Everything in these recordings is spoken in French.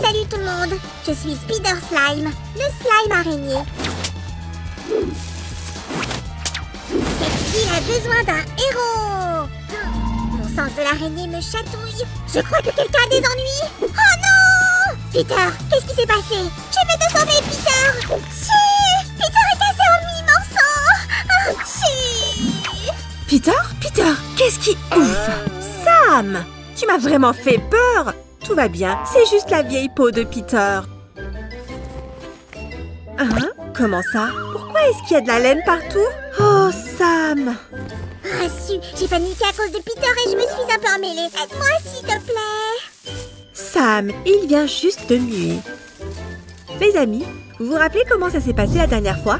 Salut tout le monde, je suis Spider Slime, le slime araignée. Cette ville a besoin d'un héros. Mon sens de l'araignée me chatouille. Je crois que quelqu'un a des ennuis. Oh non! Peter, qu'est-ce qui s'est passé? Je vais te sauver, Peter. Chut! Peter est cassé en mille morceaux. Chut! Peter, qu'est-ce qui... Ouf! Sam! Tu m'as vraiment fait peur! Tout va bien, c'est juste la vieille peau de Peter. Hein? Comment ça? Pourquoi est-ce qu'il y a de la laine partout? Oh, Sam! Ah, j'ai paniqué à cause de Peter et je me suis un peu emmêlée. Aide-moi, s'il te plaît. Sam, il vient juste de muer. Les amis, vous vous rappelez comment ça s'est passé la dernière fois?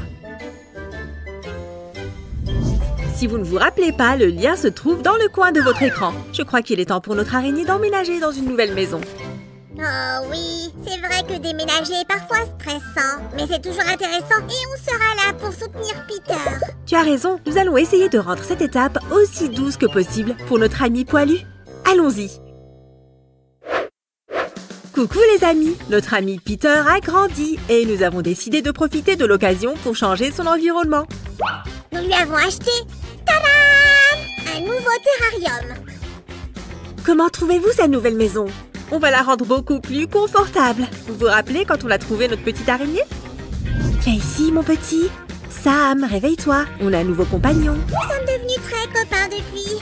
Si vous ne vous rappelez pas, le lien se trouve dans le coin de votre écran. Je crois qu'il est temps pour notre araignée d'emménager dans une nouvelle maison. Oh oui, c'est vrai que déménager est parfois stressant, mais c'est toujours intéressant et on sera là pour soutenir Peter. Tu as raison, nous allons essayer de rendre cette étape aussi douce que possible pour notre ami poilu. Allons-y. Coucou les amis, notre ami Peter a grandi et nous avons décidé de profiter de l'occasion pour changer son environnement. Nous lui avons acheté, tadam, un nouveau terrarium. Comment trouvez-vous cette nouvelle maison? On va la rendre beaucoup plus confortable. Vous vous rappelez quand on a trouvé notre petite araignée? Viens ici, mon petit. Sam, réveille-toi. On a un nouveau compagnon. Nous sommes devenus très copains depuis.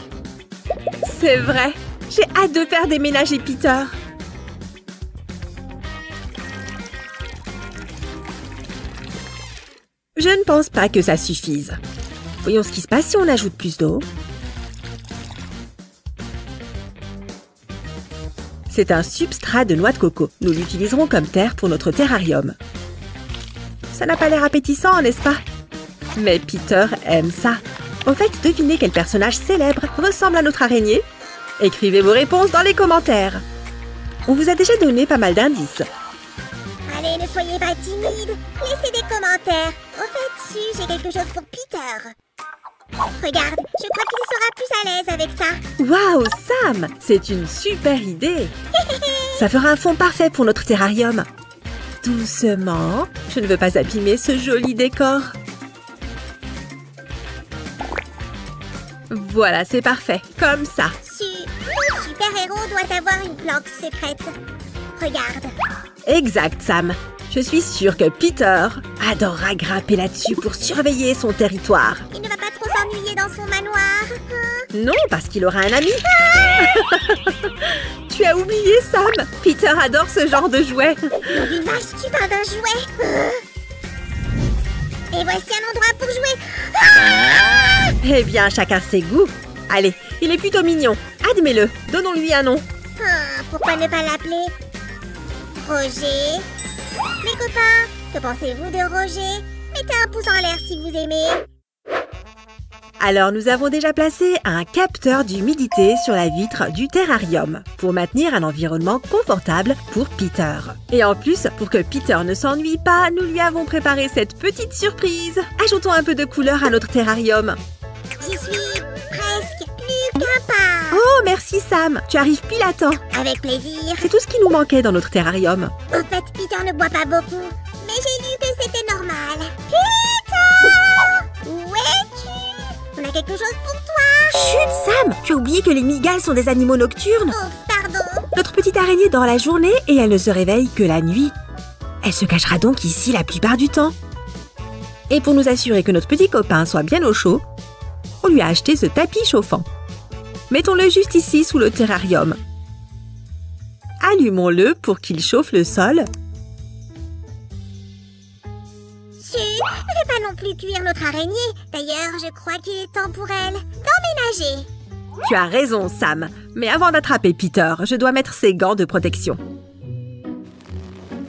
C'est vrai. J'ai hâte de faire déménager Peter. Je ne pense pas que ça suffise. Voyons ce qui se passe si on ajoute plus d'eau. C'est un substrat de noix de coco. Nous l'utiliserons comme terre pour notre terrarium. Ça n'a pas l'air appétissant, n'est-ce pas? Mais Peter aime ça. Au fait, devinez quel personnage célèbre ressemble à notre araignée? Écrivez vos réponses dans les commentaires. On vous a déjà donné pas mal d'indices. Allez, ne soyez pas timide. Laissez des commentaires. Au fait, j'ai quelque chose pour Peter. Regarde, je crois qu'il sera plus à l'aise avec ça. Waouh, Sam! C'est une super idée! Ça fera un fond parfait pour notre terrarium. Doucement, je ne veux pas abîmer ce joli décor. Voilà, c'est parfait, comme ça. Tout super-héros doit avoir une planque secrète. Regarde. Exact, Sam. Je suis sûre que Peter adorera grimper là-dessus pour surveiller son territoire. Il ne va pas trop s'ennuyer dans son manoir. Non, parce qu'il aura un ami. Tu as oublié, Sam. Peter adore ce genre de jouet. Nom d'une vache, tu parles d'un jouet. Et voici un endroit pour jouer. Eh bien, chacun ses goûts. Allez, il est plutôt mignon. Admets-le. Donnons-lui un nom. Pourquoi ne pas l'appeler Roger? Les copains, que pensez-vous de Roger? Mettez un pouce en l'air si vous aimez. Alors, nous avons déjà placé un capteur d'humidité sur la vitre du terrarium pour maintenir un environnement confortable pour Peter. Et en plus, pour que Peter ne s'ennuie pas, nous lui avons préparé cette petite surprise. Ajoutons un peu de couleur à notre terrarium. J'y suis presque plus capable. Oh, merci Sam. Tu arrives pile à temps. Avec plaisir. C'est tout ce qui nous manquait dans notre terrarium. En fait, Peter ne boit pas beaucoup, mais j'ai lu que c'était normal. Peter! Où es-tu? On a quelque chose pour toi. Chut, Sam! Tu as oublié que les mygales sont des animaux nocturnes. Oh, pardon. Notre petite araignée dort la journée et elle ne se réveille que la nuit. Elle se cachera donc ici la plupart du temps. Et pour nous assurer que notre petit copain soit bien au chaud, on lui a acheté ce tapis chauffant. Mettons-le juste ici sous le terrarium. Allumons-le pour qu'il chauffe le sol. Chut, ne vais pas non plus cuire notre araignée. D'ailleurs, je crois qu'il est temps pour elle d'emménager. Tu as raison, Sam. Mais avant d'attraper Peter, je dois mettre ses gants de protection.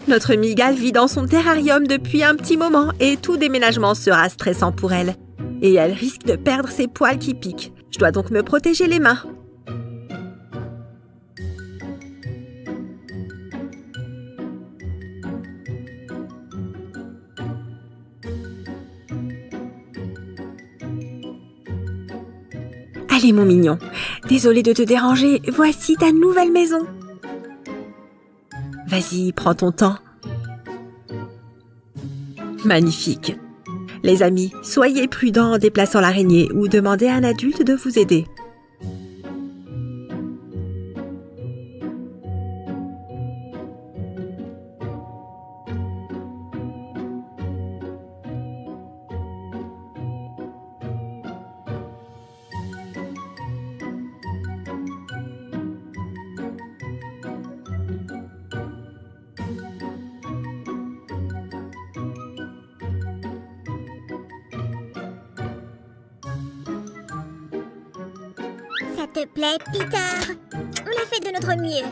Notre mygale vit dans son terrarium depuis un petit moment et tout déménagement sera stressant pour elle. Et elle risque de perdre ses poils qui piquent. Je dois donc me protéger les mains. Allez, mon mignon. Désolée de te déranger, voici ta nouvelle maison. Vas-y, prends ton temps. Magnifique. Les amis, soyez prudents en déplaçant l'araignée ou demandez à un adulte de vous aider. Ça te plaît, Peter? On a fait de notre mieux.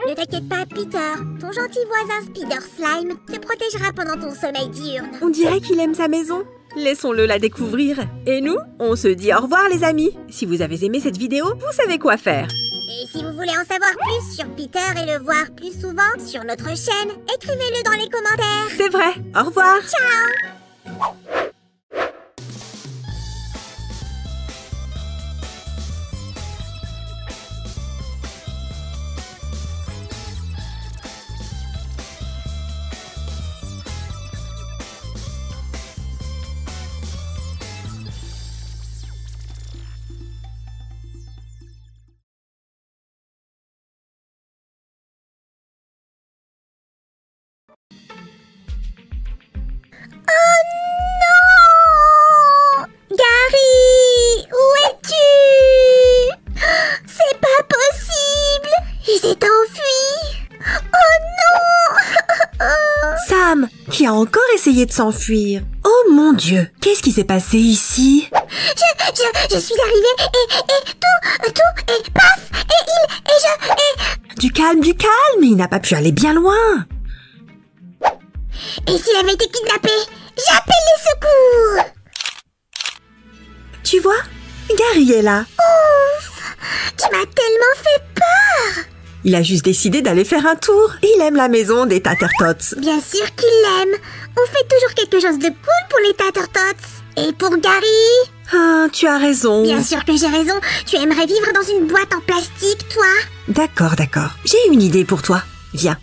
Ne t'inquiète pas, Peter. Ton gentil voisin Spider Slime te protégera pendant ton sommeil diurne. On dirait qu'il aime sa maison. Laissons-le la découvrir. Et nous, on se dit au revoir les amis. Si vous avez aimé cette vidéo, vous savez quoi faire. Et si vous voulez en savoir plus sur Peter et le voir plus souvent sur notre chaîne, écrivez-le dans les commentaires. C'est vrai. Au revoir. Ciao! Oh non! Gary, où es-tu? C'est pas possible! Il s'est enfui! Oh non! Sam, qui a encore essayé de s'enfuir. Oh mon Dieu, qu'est-ce qui s'est passé ici? Je suis arrivée et tout, et paf! Du calme, il n'a pas pu aller bien loin. Et s'il avait été kidnappé? J'appelle les secours! Tu vois, Gary est là. Ouf! Tu m'as tellement fait peur! Il a juste décidé d'aller faire un tour. Il aime la maison des Tattertots. Bien sûr qu'il l'aime. On fait toujours quelque chose de cool pour les Tattertots. Et pour Gary? Ah, tu as raison. Bien sûr que j'ai raison. Tu aimerais vivre dans une boîte en plastique, toi? D'accord. J'ai une idée pour toi. Viens.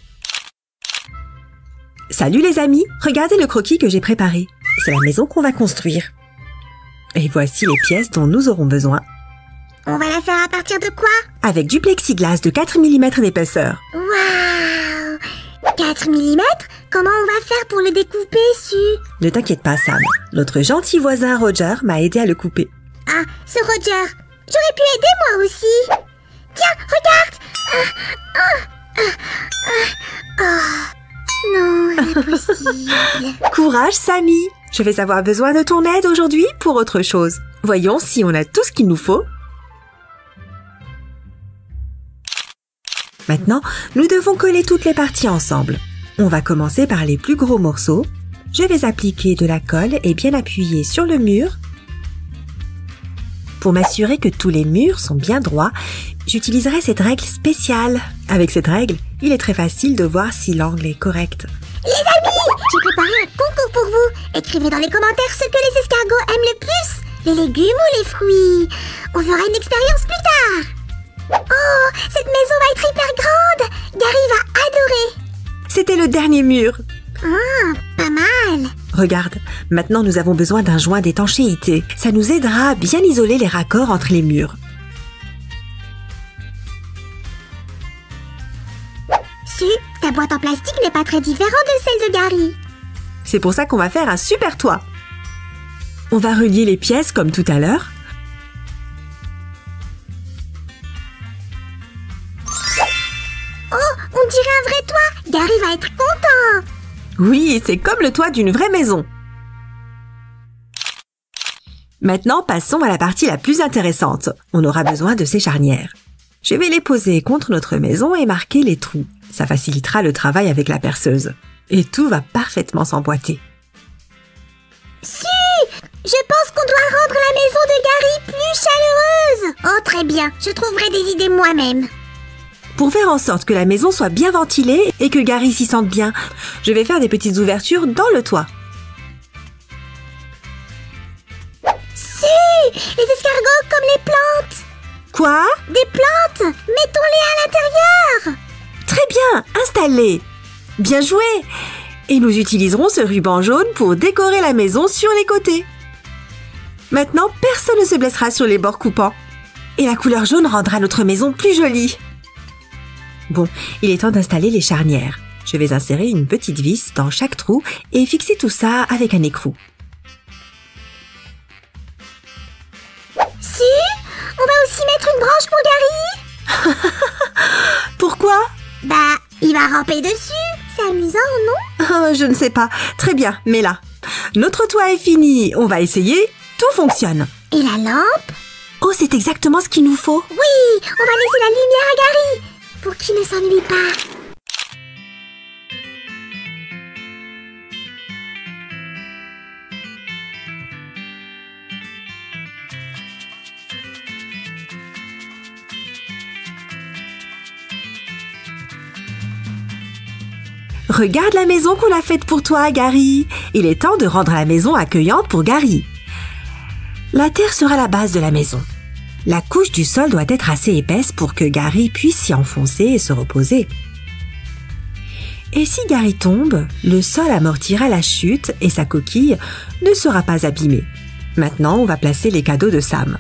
Salut les amis, regardez le croquis que j'ai préparé. C'est la maison qu'on va construire. Et voici les pièces dont nous aurons besoin. On va la faire à partir de quoi? Avec du plexiglas de 4 mm d'épaisseur. Waouh! 4 mm? Comment on va faire pour le découper, Su? Ne t'inquiète pas, Sam. Notre gentil voisin Roger m'a aidé à le couper. Ah, ce Roger. J'aurais pu aider moi aussi. Tiens, regarde! Non, impossible. Courage, Sammy. Je vais avoir besoin de ton aide aujourd'hui pour autre chose. Voyons si on a tout ce qu'il nous faut. Maintenant, nous devons coller toutes les parties ensemble. On va commencer par les plus gros morceaux. Je vais appliquer de la colle et bien appuyer sur le mur. Pour m'assurer que tous les murs sont bien droits, j'utiliserai cette règle spéciale. Avec cette règle, il est très facile de voir si l'angle est correct. Les amis, j'ai préparé un concours pour vous. Écrivez dans les commentaires ce que les escargots aiment le plus. Les légumes ou les fruits. On fera une expérience plus tard. Oh, cette maison va être hyper grande. Gary va adorer. C'était le dernier mur. Ah, pas mal. Regarde, maintenant nous avons besoin d'un joint d'étanchéité. Ça nous aidera à bien isoler les raccords entre les murs. Su, ta boîte en plastique n'est pas très différente de celle de Gary. C'est pour ça qu'on va faire un super toit. On va relier les pièces comme tout à l'heure. Oh, on dirait un vrai toit. Gary va être content. Oui, c'est comme le toit d'une vraie maison. Maintenant, passons à la partie la plus intéressante. On aura besoin de ces charnières. Je vais les poser contre notre maison et marquer les trous. Ça facilitera le travail avec la perceuse. Et tout va parfaitement s'emboîter. Si, je pense qu'on doit rendre la maison de Gary plus chaleureuse. Oh, très bien, je trouverai des idées moi-même. Pour faire en sorte que la maison soit bien ventilée et que Gary s'y sente bien, je vais faire des petites ouvertures dans le toit. Si, les escargots comme les plantes. Quoi? Des plantes, mettons-les à l'intérieur. Très bien, installé. Bien joué. Et nous utiliserons ce ruban jaune pour décorer la maison sur les côtés. Maintenant, personne ne se blessera sur les bords coupants. Et la couleur jaune rendra notre maison plus jolie. Bon, il est temps d'installer les charnières. Je vais insérer une petite vis dans chaque trou et fixer tout ça avec un écrou. Si, on va aussi mettre une branche pour Gary. Pourquoi? Bah, il va ramper dessus. C'est amusant, non? Oh, je ne sais pas. Très bien, mais là. Notre toit est fini. On va essayer. Tout fonctionne. Et la lampe? Oh, c'est exactement ce qu'il nous faut. Oui, on va laisser la lumière à Gary pour qu'il ne s'ennuie pas. Regarde la maison qu'on a faite pour toi, Gary. Il est temps de rendre la maison accueillante pour Gary. La terre sera la base de la maison. La couche du sol doit être assez épaisse pour que Gary puisse s'y enfoncer et se reposer. Et si Gary tombe, le sol amortira la chute et sa coquille ne sera pas abîmée. Maintenant, on va placer les cadeaux de Sam.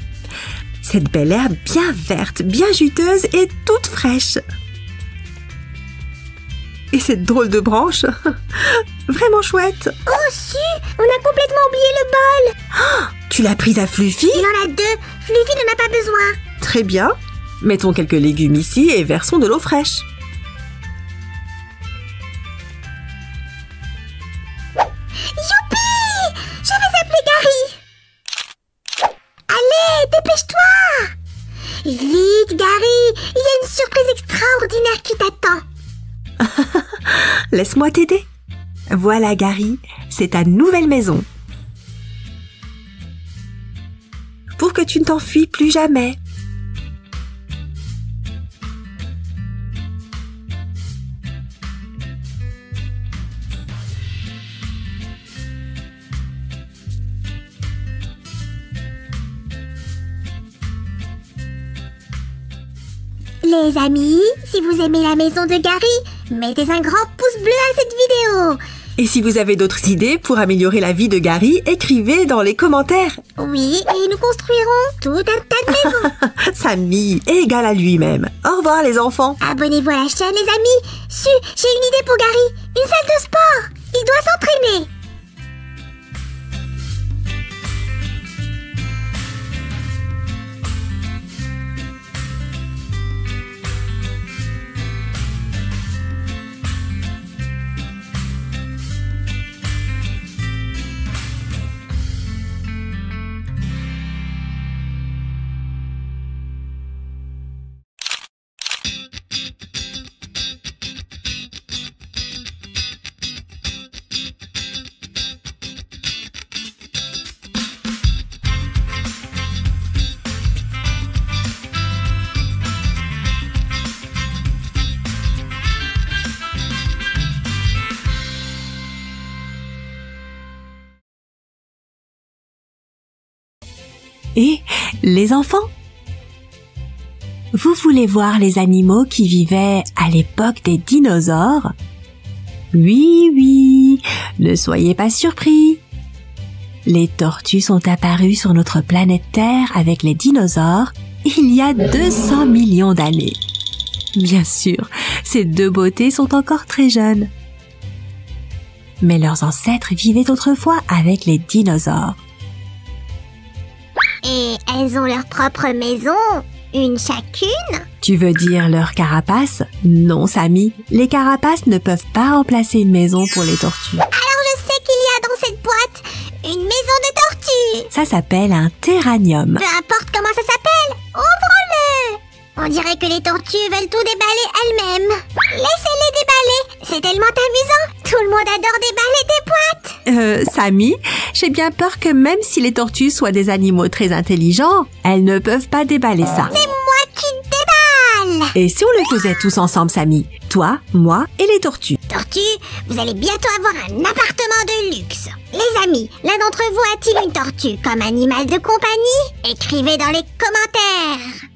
Cette belle herbe bien verte, bien juteuse et toute fraîche. Et cette drôle de branche, vraiment chouette. Oh si, on a complètement oublié le bol. Oh, tu l'as prise à Fluffy? Il en a 2, Fluffy n'en a pas besoin. Très bien. Mettons quelques légumes ici et versons de l'eau fraîche. Youpi! Je vais appeler Gary. Allez, dépêche-toi. Vite, Gary, il y a une surprise extraordinaire qui t'attend. Laisse-moi t'aider. Voilà, Gary, c'est ta nouvelle maison. Pour que tu ne t'enfuis plus jamais. Les amis, si vous aimez la maison de Gary, mettez un grand pouce bleu à cette vidéo. Et si vous avez d'autres idées pour améliorer la vie de Gary, écrivez dans les commentaires. Oui, et nous construirons tout un tas de maisons. Samy est égal à lui-même. Au revoir les enfants. Abonnez-vous à la chaîne les amis. J'ai une idée pour Gary. Une salle de sport. Il doit s'entraîner. Et les enfants? Vous voulez voir les animaux qui vivaient à l'époque des dinosaures? Oui, oui, ne soyez pas surpris. Les tortues sont apparues sur notre planète Terre avec les dinosaures il y a 200 millions d'années. Bien sûr, ces deux beautés sont encore très jeunes. Mais leurs ancêtres vivaient autrefois avec les dinosaures. Et elles ont leur propre maison, une chacune. Tu veux dire leur carapace? Non, Samy, les carapaces ne peuvent pas remplacer une maison pour les tortues. Alors je sais qu'il y a dans cette boîte une maison de tortues. Ça s'appelle un terranium. Peu importe comment ça s'appelle, ouvre-le. On dirait que les tortues veulent tout déballer elles-mêmes. Laissez-les déballer, c'est tellement amusant. Tout le monde adore déballer des boîtes. Samy, j'ai bien peur que même si les tortues soient des animaux très intelligents, elles ne peuvent pas déballer ça. C'est moi qui déballe. Et si on le faisait tous ensemble, Samy? Toi, moi et les tortues. Tortues, vous allez bientôt avoir un appartement de luxe. Les amis, l'un d'entre vous a-t-il une tortue comme animal de compagnie? Écrivez dans les commentaires.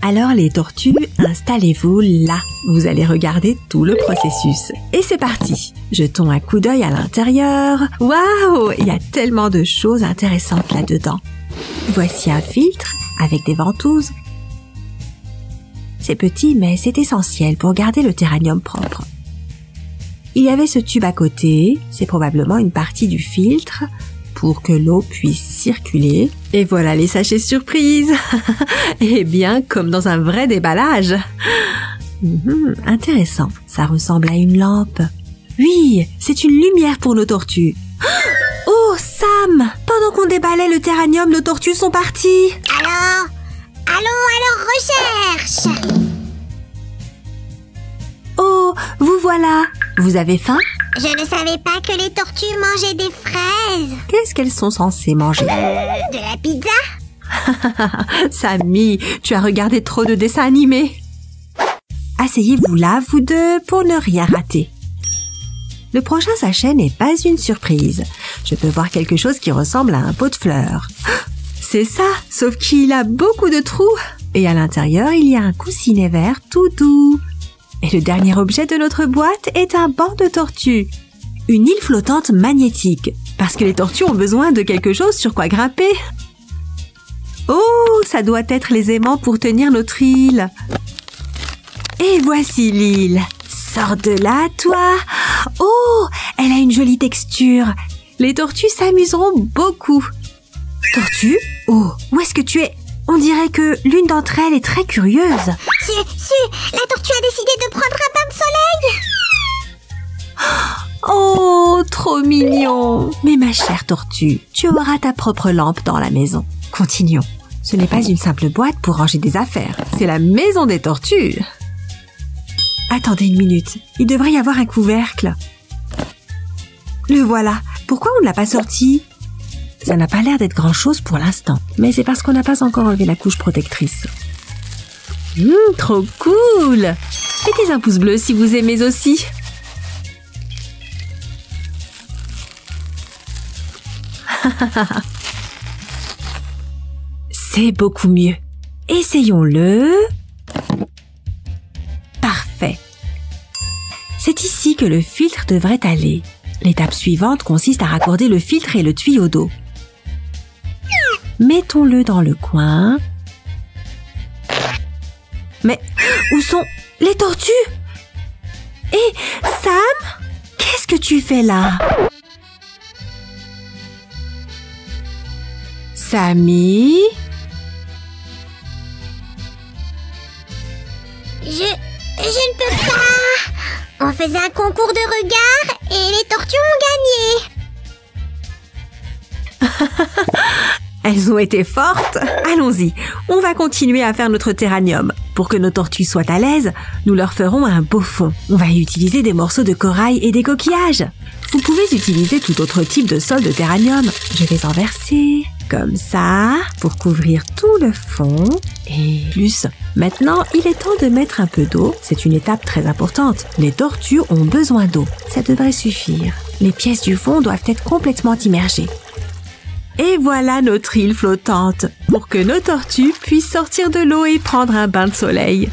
Alors les tortues, installez-vous là. Vous allez regarder tout le processus. Et c'est parti. Jetons un coup d'œil à l'intérieur. Waouh, il y a tellement de choses intéressantes là-dedans. Voici un filtre avec des ventouses. C'est petit, mais c'est essentiel pour garder le terrarium propre. Il y avait ce tube à côté, c'est probablement une partie du filtre pour que l'eau puisse circuler. Et voilà les sachets surprises. Eh bien, comme dans un vrai déballage. Intéressant, ça ressemble à une lampe. Oui, c'est une lumière pour nos tortues. Oh, Sam! Pendant qu'on déballait le terrarium, nos tortues sont parties. Alors, allons à leur recherche. Oh, vous voilà. Vous avez faim? Je ne savais pas que les tortues mangeaient des fraises. Qu'est-ce qu'elles sont censées manger? De la pizza? Sammy, tu as regardé trop de dessins animés. Asseyez-vous là, vous deux, pour ne rien rater. Le prochain sachet n'est pas une surprise. Je peux voir quelque chose qui ressemble à un pot de fleurs. C'est ça, sauf qu'il a beaucoup de trous. Et à l'intérieur, il y a un coussinet vert tout doux. Et le dernier objet de notre boîte est un banc de tortue. Une île flottante magnétique, parce que les tortues ont besoin de quelque chose sur quoi grimper. Oh, ça doit être les aimants pour tenir notre île. Et voici l'île. Sors de là, toi. Oh, elle a une jolie texture. Les tortues s'amuseront beaucoup. Tortue? Oh, où est-ce que tu es? On dirait que l'une d'entre elles est très curieuse. La tortue a décidé de prendre un bain de soleil. Oh, trop mignon. Mais ma chère tortue, tu auras ta propre lampe dans la maison. Continuons. Ce n'est pas une simple boîte pour ranger des affaires. C'est la maison des tortues. Attendez une minute. Il devrait y avoir un couvercle. Le voilà. Pourquoi on ne l'a pas sorti? Ça n'a pas l'air d'être grand-chose pour l'instant. Mais c'est parce qu'on n'a pas encore enlevé la couche protectrice. Trop cool! Mettez un pouce bleu si vous aimez aussi. C'est beaucoup mieux. Essayons-le. Parfait. C'est ici que le filtre devrait aller. L'étape suivante consiste à raccorder le filtre et le tuyau d'eau. Mettons-le dans le coin. Mais où sont les tortues? Hé, Sam? Qu'est-ce que tu fais là? Sammy? Je ne peux pas. On faisait un concours de regard et les tortues ont gagné. Elles ont été fortes. Allons-y, on va continuer à faire notre terrarium. Pour que nos tortues soient à l'aise, nous leur ferons un beau fond. On va y utiliser des morceaux de corail et des coquillages. Vous pouvez utiliser tout autre type de sol de terrarium. Je vais en verser comme ça pour couvrir tout le fond. Et plus. Maintenant, il est temps de mettre un peu d'eau. C'est une étape très importante. Les tortues ont besoin d'eau. Ça devrait suffire. Les pièces du fond doivent être complètement immergées. Et voilà notre île flottante, pour que nos tortues puissent sortir de l'eau et prendre un bain de soleil.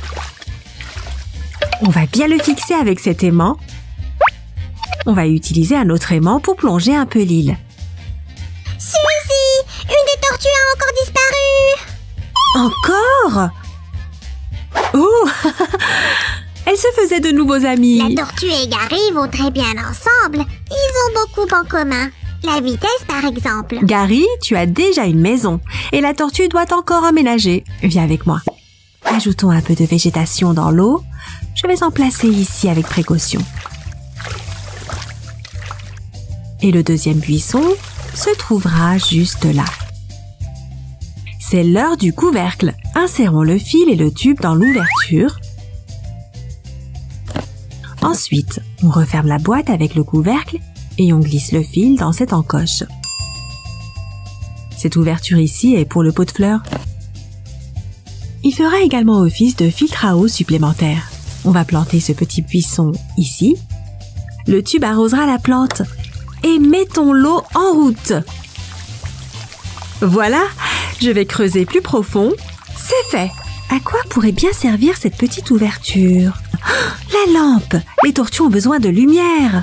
On va bien le fixer avec cet aimant. On va utiliser un autre aimant pour plonger un peu l'île. Suzy, une des tortues a encore disparu. Encore? Oh! Elle se faisait de nouveaux amis. La tortue et Gary vont très bien ensemble. Ils ont beaucoup en commun. La vitesse, par exemple. Gary, tu as déjà une maison et la tortue doit encore emménager. Viens avec moi. Ajoutons un peu de végétation dans l'eau. Je vais en placer ici avec précaution. Et le deuxième buisson se trouvera juste là. C'est l'heure du couvercle. Insérons le fil et le tube dans l'ouverture. Ensuite, on referme la boîte avec le couvercle et on glisse le fil dans cette encoche. Cette ouverture ici est pour le pot de fleurs. Il fera également office de filtre à eau supplémentaire. On va planter ce petit buisson ici. Le tube arrosera la plante. Et mettons l'eau en route. Voilà, je vais creuser plus profond. C'est fait. À quoi pourrait bien servir cette petite ouverture? Oh, la lampe! Les tortues ont besoin de lumière!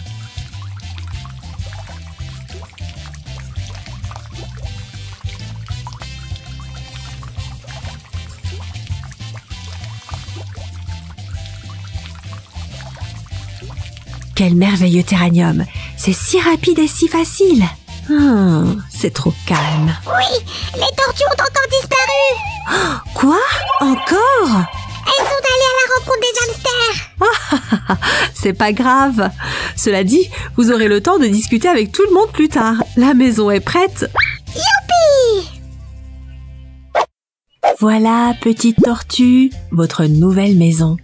Quel merveilleux terrarium! C'est si rapide et si facile! C'est trop calme. Oui, les tortues ont encore disparu. Oh, quoi? Encore? Elles sont allées à la rencontre des hamsters. C'est pas grave. Cela dit, vous aurez le temps de discuter avec tout le monde plus tard. La maison est prête. Youpi! Voilà, petite tortue, votre nouvelle maison.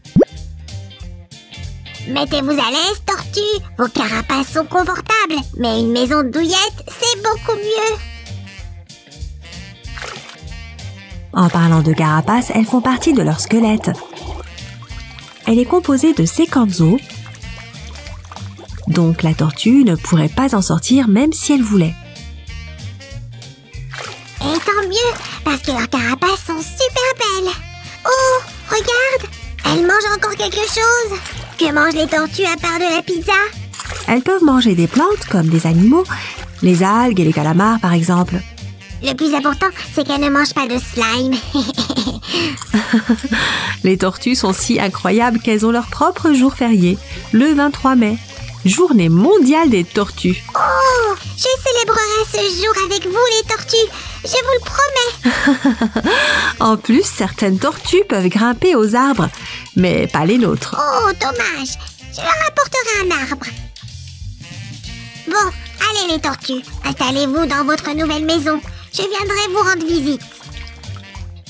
Mettez-vous à l'aise, tortue. Vos carapaces sont confortables, mais une maison douillette, c'est beaucoup mieux. En parlant de carapaces, elles font partie de leur squelette. Elle est composée de séquentes os, donc la tortue ne pourrait pas en sortir même si elle voulait. Et tant mieux, parce que leurs carapaces sont super belles. Oh, regarde, elles mangent encore quelque chose. Que mangent les tortues à part de la pizza? Elles peuvent manger des plantes comme des animaux, les algues et les calamars par exemple. Le plus important, c'est qu'elles ne mangent pas de slime. Les tortues sont si incroyables qu'elles ont leur propre jour férié, le 23 mai, journée mondiale des tortues. Oh, je célébrerai ce jour avec vous les tortues, je vous le promets. En plus, certaines tortues peuvent grimper aux arbres, mais pas les nôtres. Oh, dommage, je leur apporterai un arbre. Bon, allez les tortues, installez-vous dans votre nouvelle maison. Je viendrai vous rendre visite.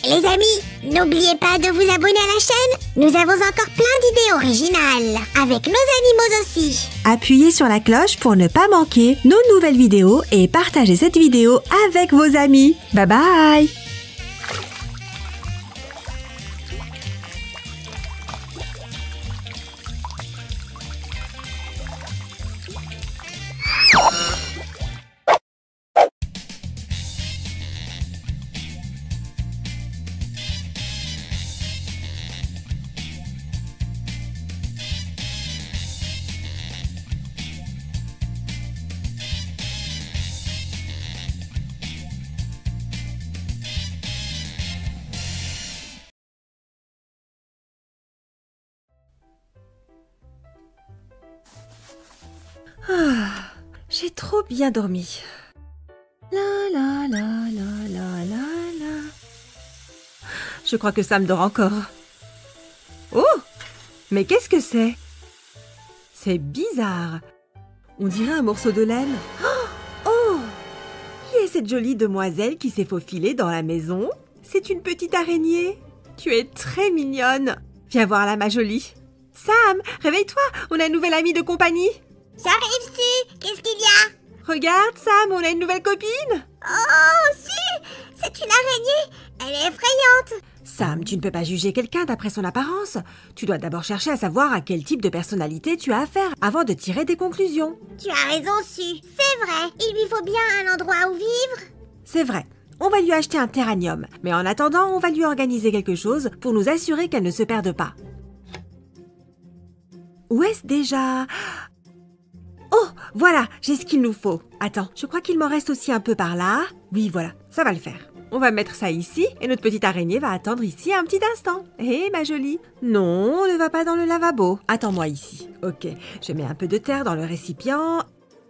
Les amis, n'oubliez pas de vous abonner à la chaîne. Nous avons encore plein d'idées originales, avec nos animaux aussi. Appuyez sur la cloche pour ne pas manquer nos nouvelles vidéos et partagez cette vidéo avec vos amis. Bye bye! J'ai trop bien dormi. La la la la la la la. Je crois que Sam dort encore. Oh! Mais qu'est-ce que c'est? C'est bizarre. On dirait un morceau de laine. Oh! Qui est cette jolie demoiselle qui s'est faufilée dans la maison? C'est une petite araignée. Tu es très mignonne. Viens voir là, ma jolie. Sam, réveille-toi, on a une nouvelle amie de compagnie. J'arrive, Su. Qu'est-ce qu'il y a? Regarde, Sam, on a une nouvelle copine. Oh, Su, c'est une araignée. Elle est effrayante. Sam, tu ne peux pas juger quelqu'un d'après son apparence. Tu dois d'abord chercher à savoir à quel type de personnalité tu as affaire avant de tirer des conclusions. Tu as raison, Su. C'est vrai. Il lui faut bien un endroit où vivre. C'est vrai. On va lui acheter un terrarium. Mais en attendant, on va lui organiser quelque chose pour nous assurer qu'elle ne se perde pas. Où est-ce déjà? Oh, voilà, j'ai ce qu'il nous faut. Attends, je crois qu'il m'en reste aussi un peu par là. Oui, voilà, ça va le faire. On va mettre ça ici et notre petite araignée va attendre ici un petit instant. Hé, ma jolie. Non, ne va pas dans le lavabo. Attends-moi ici. Ok, je mets un peu de terre dans le récipient.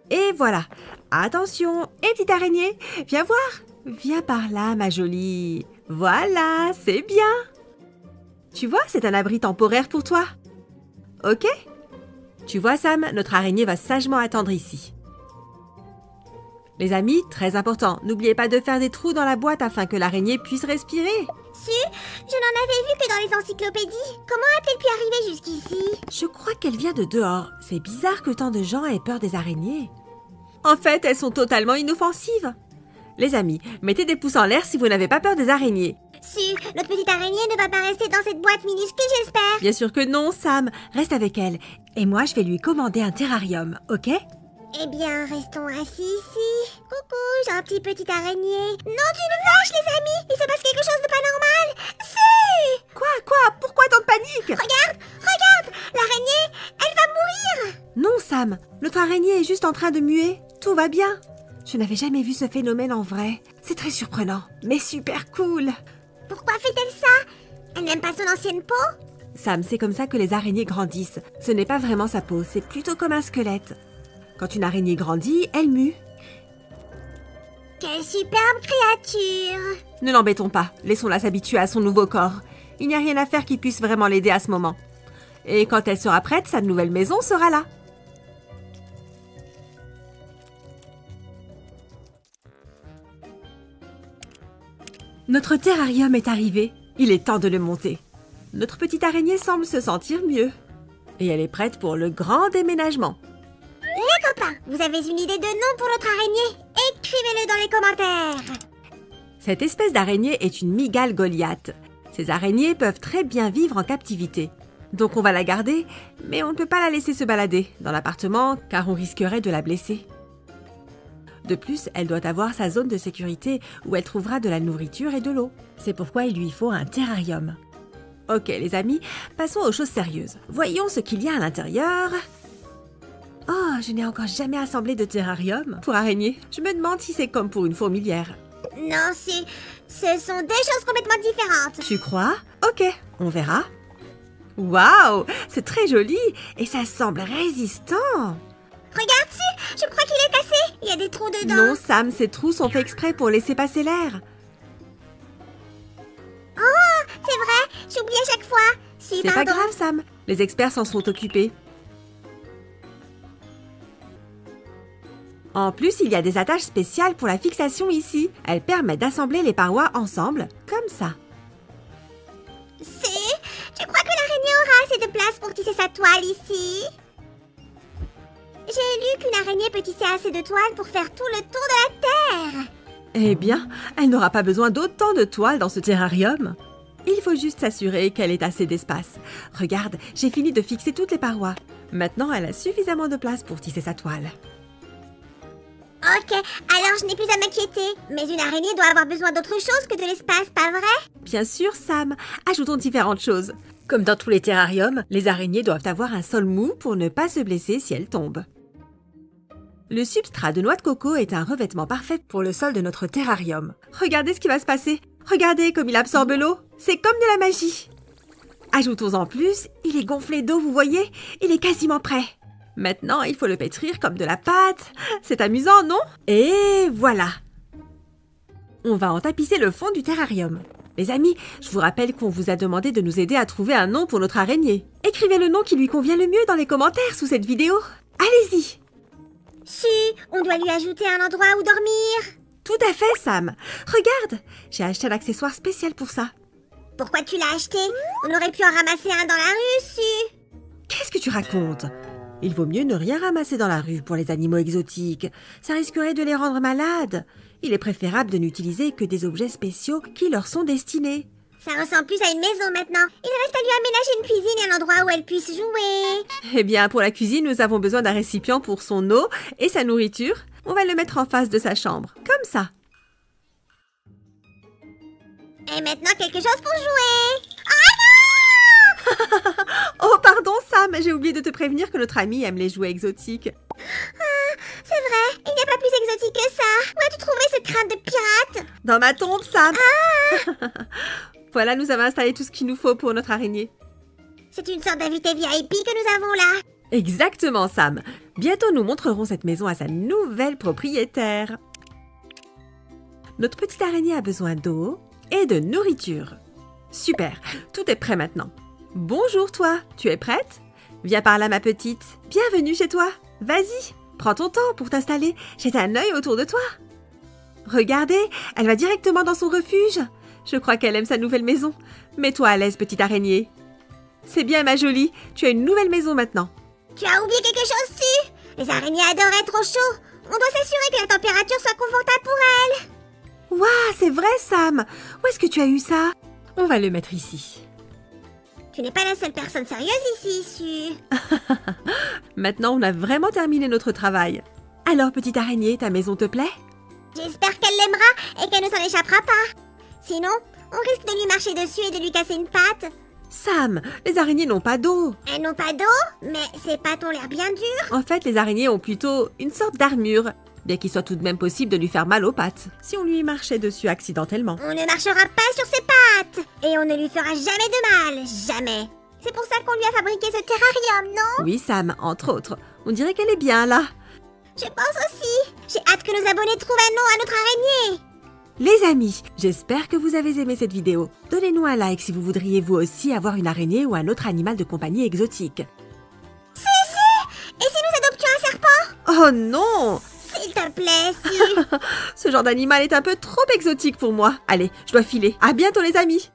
Et voilà. Attention. Et petite araignée, viens voir. Viens par là, ma jolie. Voilà, c'est bien. Tu vois, c'est un abri temporaire pour toi. Ok ? Tu vois, Sam, notre araignée va sagement attendre ici. Les amis, très important, n'oubliez pas de faire des trous dans la boîte afin que l'araignée puisse respirer. Su, je n'en avais vu que dans les encyclopédies. Comment a-t-elle pu arriver jusqu'ici? Je crois qu'elle vient de dehors. C'est bizarre que tant de gens aient peur des araignées. En fait, elles sont totalement inoffensives. Les amis, mettez des pouces en l'air si vous n'avez pas peur des araignées. Su, notre petite araignée ne va pas rester dans cette boîte minuscule, j'espère. Bien sûr que non, Sam. Reste avec elle. Et moi, je vais lui commander un terrarium, ok? Eh bien, restons assis ici. Coucou, gentil petit araignée. Non, tu me vaches, les amis. Il se passe quelque chose de pas normal. Si! Quoi? Pourquoi tant de panique? Regarde, l'araignée, elle va mourir. Non, Sam, notre araignée est juste en train de muer. Tout va bien. Je n'avais jamais vu ce phénomène en vrai. C'est très surprenant, mais super cool. Pourquoi fait-elle ça? Elle n'aime pas son ancienne peau? Sam, c'est comme ça que les araignées grandissent. Ce n'est pas vraiment sa peau, c'est plutôt comme un squelette. Quand une araignée grandit, elle mue. Quelle superbe créature! Ne l'embêtons pas, laissons-la s'habituer à son nouveau corps. Il n'y a rien à faire qui puisse vraiment l'aider à ce moment. Et quand elle sera prête, sa nouvelle maison sera là. Notre terrarium est arrivé. Il est temps de le monter. Notre petite araignée semble se sentir mieux. Et elle est prête pour le grand déménagement. Les copains, vous avez une idée de nom pour notre araignée? Écrivez-le dans les commentaires. Cette espèce d'araignée est une mygale Goliath. Ces araignées peuvent très bien vivre en captivité. Donc on va la garder, mais on ne peut pas la laisser se balader dans l'appartement car on risquerait de la blesser. De plus, elle doit avoir sa zone de sécurité où elle trouvera de la nourriture et de l'eau. C'est pourquoi il lui faut un terrarium. Ok les amis, passons aux choses sérieuses. Voyons ce qu'il y a à l'intérieur. Oh, je n'ai encore jamais assemblé de terrarium pour araignée. Je me demande si c'est comme pour une fourmilière. Non, ce sont deux choses complètement différentes. Tu crois? Ok, on verra. Waouh, c'est très joli et ça semble résistant. Regarde-tu, je crois qu'il est cassé. Il y a des trous dedans. Non, Sam, ces trous sont faits exprès pour laisser passer l'air. Oh, c'est vrai, j'oublie à chaque fois. C'est pas grave, Sam. Les experts s'en sont occupés. En plus, il y a des attaches spéciales pour la fixation ici. Elles permettent d'assembler les parois ensemble, comme ça. Je crois que l'araignée aura assez de place pour tisser sa toile ici. J'ai lu qu'une araignée peut tisser assez de toile pour faire tout le tour de la Terre. Eh bien, elle n'aura pas besoin d'autant de toile dans ce terrarium. Il faut juste s'assurer qu'elle ait assez d'espace. Regarde, j'ai fini de fixer toutes les parois. Maintenant, elle a suffisamment de place pour tisser sa toile. Ok, alors je n'ai plus à m'inquiéter. Mais une araignée doit avoir besoin d'autre chose que de l'espace, pas vrai? Bien sûr, Sam. Ajoutons différentes choses. Comme dans tous les terrariums, les araignées doivent avoir un sol mou pour ne pas se blesser si elles tombent. Le substrat de noix de coco est un revêtement parfait pour le sol de notre terrarium. Regardez ce qui va se passer. Regardez comme il absorbe l'eau. C'est comme de la magie. Ajoutons en plus, il est gonflé d'eau, vous voyez? Il est quasiment prêt. Maintenant, il faut le pétrir comme de la pâte. C'est amusant, non? Et voilà. On va en tapisser le fond du terrarium. Les amis, je vous rappelle qu'on vous a demandé de nous aider à trouver un nom pour notre araignée. Écrivez le nom qui lui convient le mieux dans les commentaires sous cette vidéo. Allez-y. Si, on doit lui ajouter un endroit où dormir. Tout à fait, Sam. Regarde, j'ai acheté un accessoire spécial pour ça. Pourquoi tu l'as acheté? On aurait pu en ramasser un dans la rue, si. Qu'est-ce que tu racontes? Il vaut mieux ne rien ramasser dans la rue pour les animaux exotiques. Ça risquerait de les rendre malades. Il est préférable de n'utiliser que des objets spéciaux qui leur sont destinés. Ça ressemble plus à une maison maintenant. Il reste à lui aménager une cuisine et un endroit où elle puisse jouer. Eh bien, pour la cuisine, nous avons besoin d'un récipient pour son eau et sa nourriture. On va le mettre en face de sa chambre, comme ça. Et maintenant, quelque chose pour jouer. Oh, pardon, Sam, j'ai oublié de te prévenir que notre ami aime les jouets exotiques. C'est vrai, il n'y a pas plus exotique que ça. Où as-tu trouvé cette crâne de pirate? Dans ma tombe, Sam. Voilà, nous avons installé tout ce qu'il nous faut pour notre araignée. C'est une sorte d'invité VIP que nous avons là. Exactement, Sam. Bientôt, nous montrerons cette maison à sa nouvelle propriétaire. Notre petite araignée a besoin d'eau et de nourriture. Super, tout est prêt maintenant. Bonjour toi, tu es prête? Viens par là ma petite, bienvenue chez toi. Vas-y, prends ton temps pour t'installer, jette un œil autour de toi. Regardez, elle va directement dans son refuge. Je crois qu'elle aime sa nouvelle maison. Mets-toi à l'aise petite araignée. C'est bien ma jolie, tu as une nouvelle maison maintenant. Tu as oublié quelque chose, tu? Les araignées adorent être au chaud. On doit s'assurer que la température soit confortable pour elles. Waouh, c'est vrai Sam. Où est-ce que tu as eu ça? On va le mettre ici. Tu n'es pas la seule personne sérieuse ici, Su. Maintenant, on a vraiment terminé notre travail. Alors, petite araignée, ta maison te plaît? J'espère qu'elle l'aimera et qu'elle ne s'en échappera pas. Sinon, on risque de lui marcher dessus et de lui casser une patte. Sam, les araignées n'ont pas d'eau. Elles n'ont pas d'eau, mais ces pattes ont l'air bien dures. En fait, les araignées ont plutôt une sorte d'armure, bien qu'il soit tout de même possible de lui faire mal aux pattes, si on lui marchait dessus accidentellement. On ne marchera pas sur ses pattes et on ne lui fera jamais de mal, jamais. C'est pour ça qu'on lui a fabriqué ce terrarium, non? Oui, Sam, entre autres. On dirait qu'elle est bien là. Je pense aussi. J'ai hâte que nos abonnés trouvent un nom à notre araignée. Les amis, j'espère que vous avez aimé cette vidéo. Donnez-nous un like si vous voudriez vous aussi avoir une araignée ou un autre animal de compagnie exotique. Et si nous adoptions un serpent? Oh non! S'il te plaît, si. Ce genre d'animal est un peu trop exotique pour moi. Allez, je dois filer. À bientôt les amis!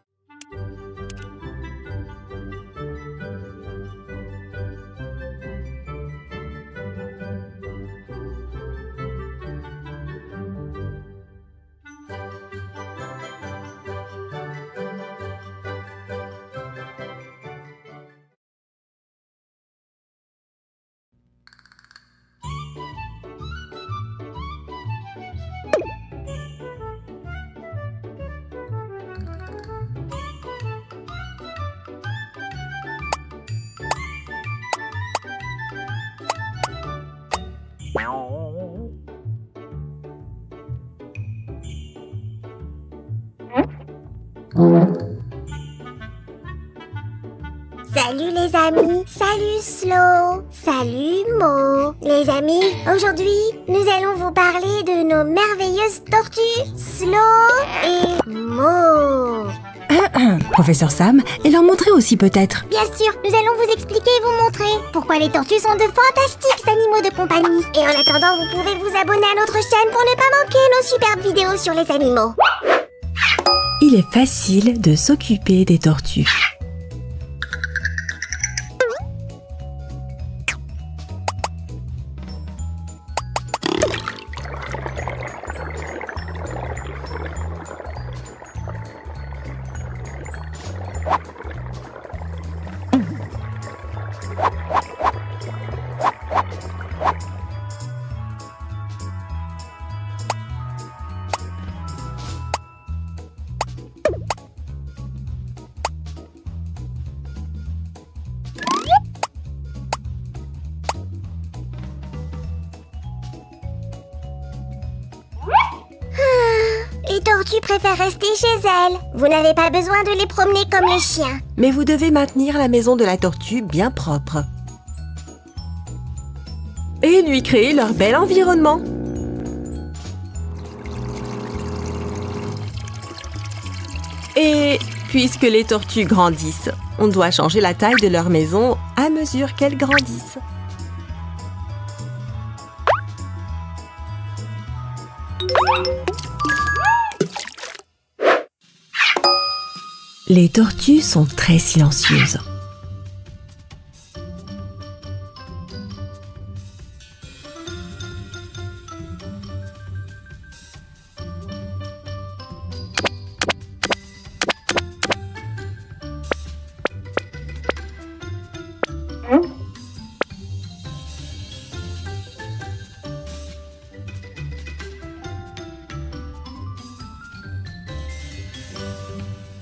Salut les amis, salut Slow, salut Mo. Les amis, aujourd'hui, nous allons vous parler de nos merveilleuses tortues, Slow et Mo. Professeur Sam, et leur montrer aussi peut-être. Bien sûr, nous allons vous expliquer et vous montrer pourquoi les tortues sont de fantastiques animaux de compagnie. Et en attendant, vous pouvez vous abonner à notre chaîne pour ne pas manquer nos superbes vidéos sur les animaux. Il est facile de s'occuper des tortues. Les tortues préfèrent rester chez elles. Vous n'avez pas besoin de les promener comme les chiens. Mais vous devez maintenir la maison de la tortue bien propre. Et lui créer leur bel environnement. Et puisque les tortues grandissent, on doit changer la taille de leur maison à mesure qu'elles grandissent. Les tortues sont très silencieuses.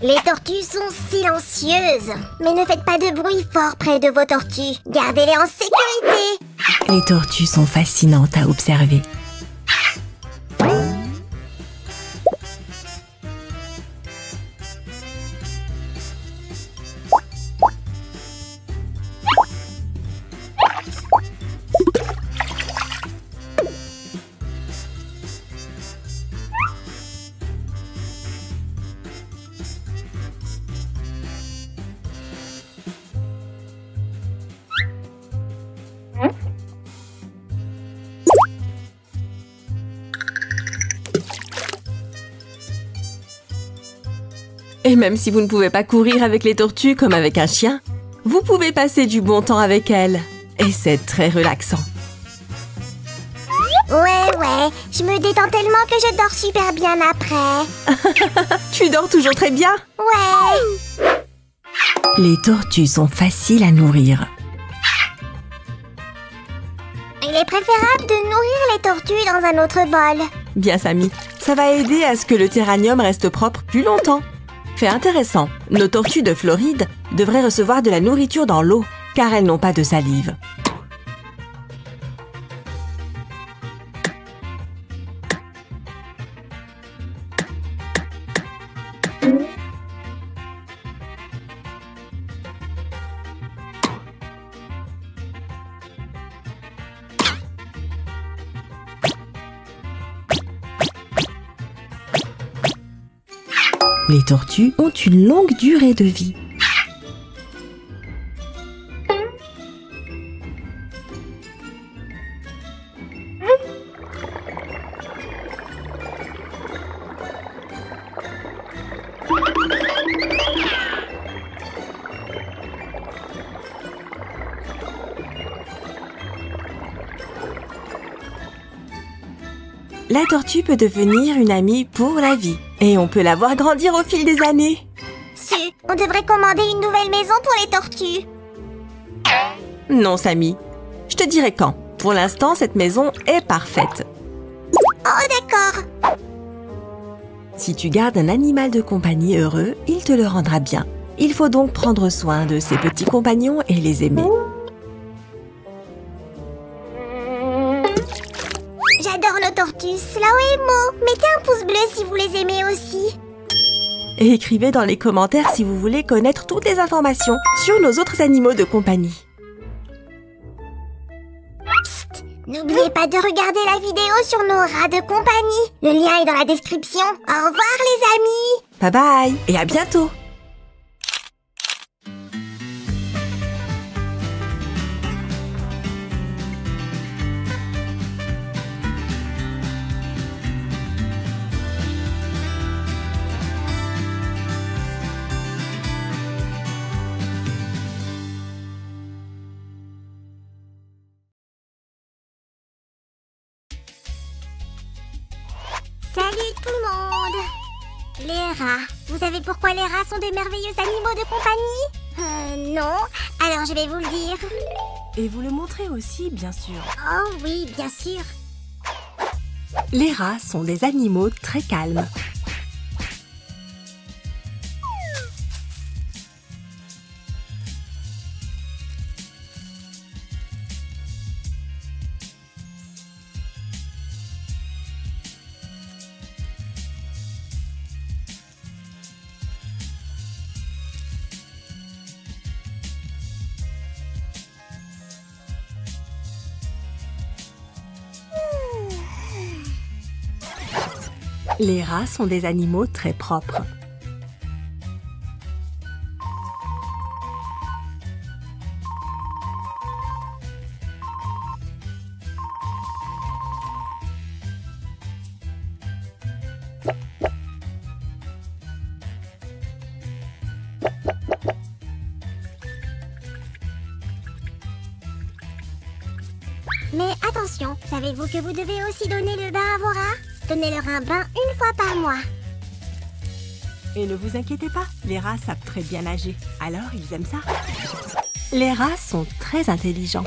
Les tortues sont silencieuses. Mais ne faites pas de bruit fort près de vos tortues. Gardez-les en sécurité. Les tortues sont fascinantes à observer. Et même si vous ne pouvez pas courir avec les tortues comme avec un chien, vous pouvez passer du bon temps avec elles. Et c'est très relaxant. Ouais, je me détends tellement que je dors super bien après. Tu dors toujours très bien? Ouais. Les tortues sont faciles à nourrir. Il est préférable de nourrir les tortues dans un autre bol. Bien, Samy. Ça va aider à ce que le terrarium reste propre plus longtemps. Fait intéressant, nos tortues de Floride devraient recevoir de la nourriture dans l'eau, car elles n'ont pas de salive. Les tortues ont une longue durée de vie. La tortue peut devenir une amie pour la vie. Et on peut la voir grandir au fil des années. On devrait commander une nouvelle maison pour les tortues. Non, Samy. Je te dirai quand. Pour l'instant, cette maison est parfaite. Oh, d'accord. Si tu gardes un animal de compagnie heureux, il te le rendra bien. Il faut donc prendre soin de ses petits compagnons et les aimer. J'adore nos tortues, Slow et Mo. Mettez un pouce bleu si vous les aimez aussi. Et écrivez dans les commentaires si vous voulez connaître toutes les informations sur nos autres animaux de compagnie. Psst, n'oubliez pas de regarder la vidéo sur nos rats de compagnie. Le lien est dans la description. Au revoir les amis. Bye bye et à bientôt. Salut tout le monde. Les rats. Vous savez pourquoi les rats sont des merveilleux animaux de compagnie? Non. Alors je vais vous le dire. Et vous le montrez aussi, bien sûr. Oh oui, bien sûr. Les rats sont des animaux très calmes. Les rats sont des animaux très propres. Mais attention, savez-vous que vous devez aussi donner le bain à vos rats? Donnez-leur un bain une fois par mois. Et ne vous inquiétez pas, les rats savent très bien nager, alors ils aiment ça. Les rats sont très intelligents.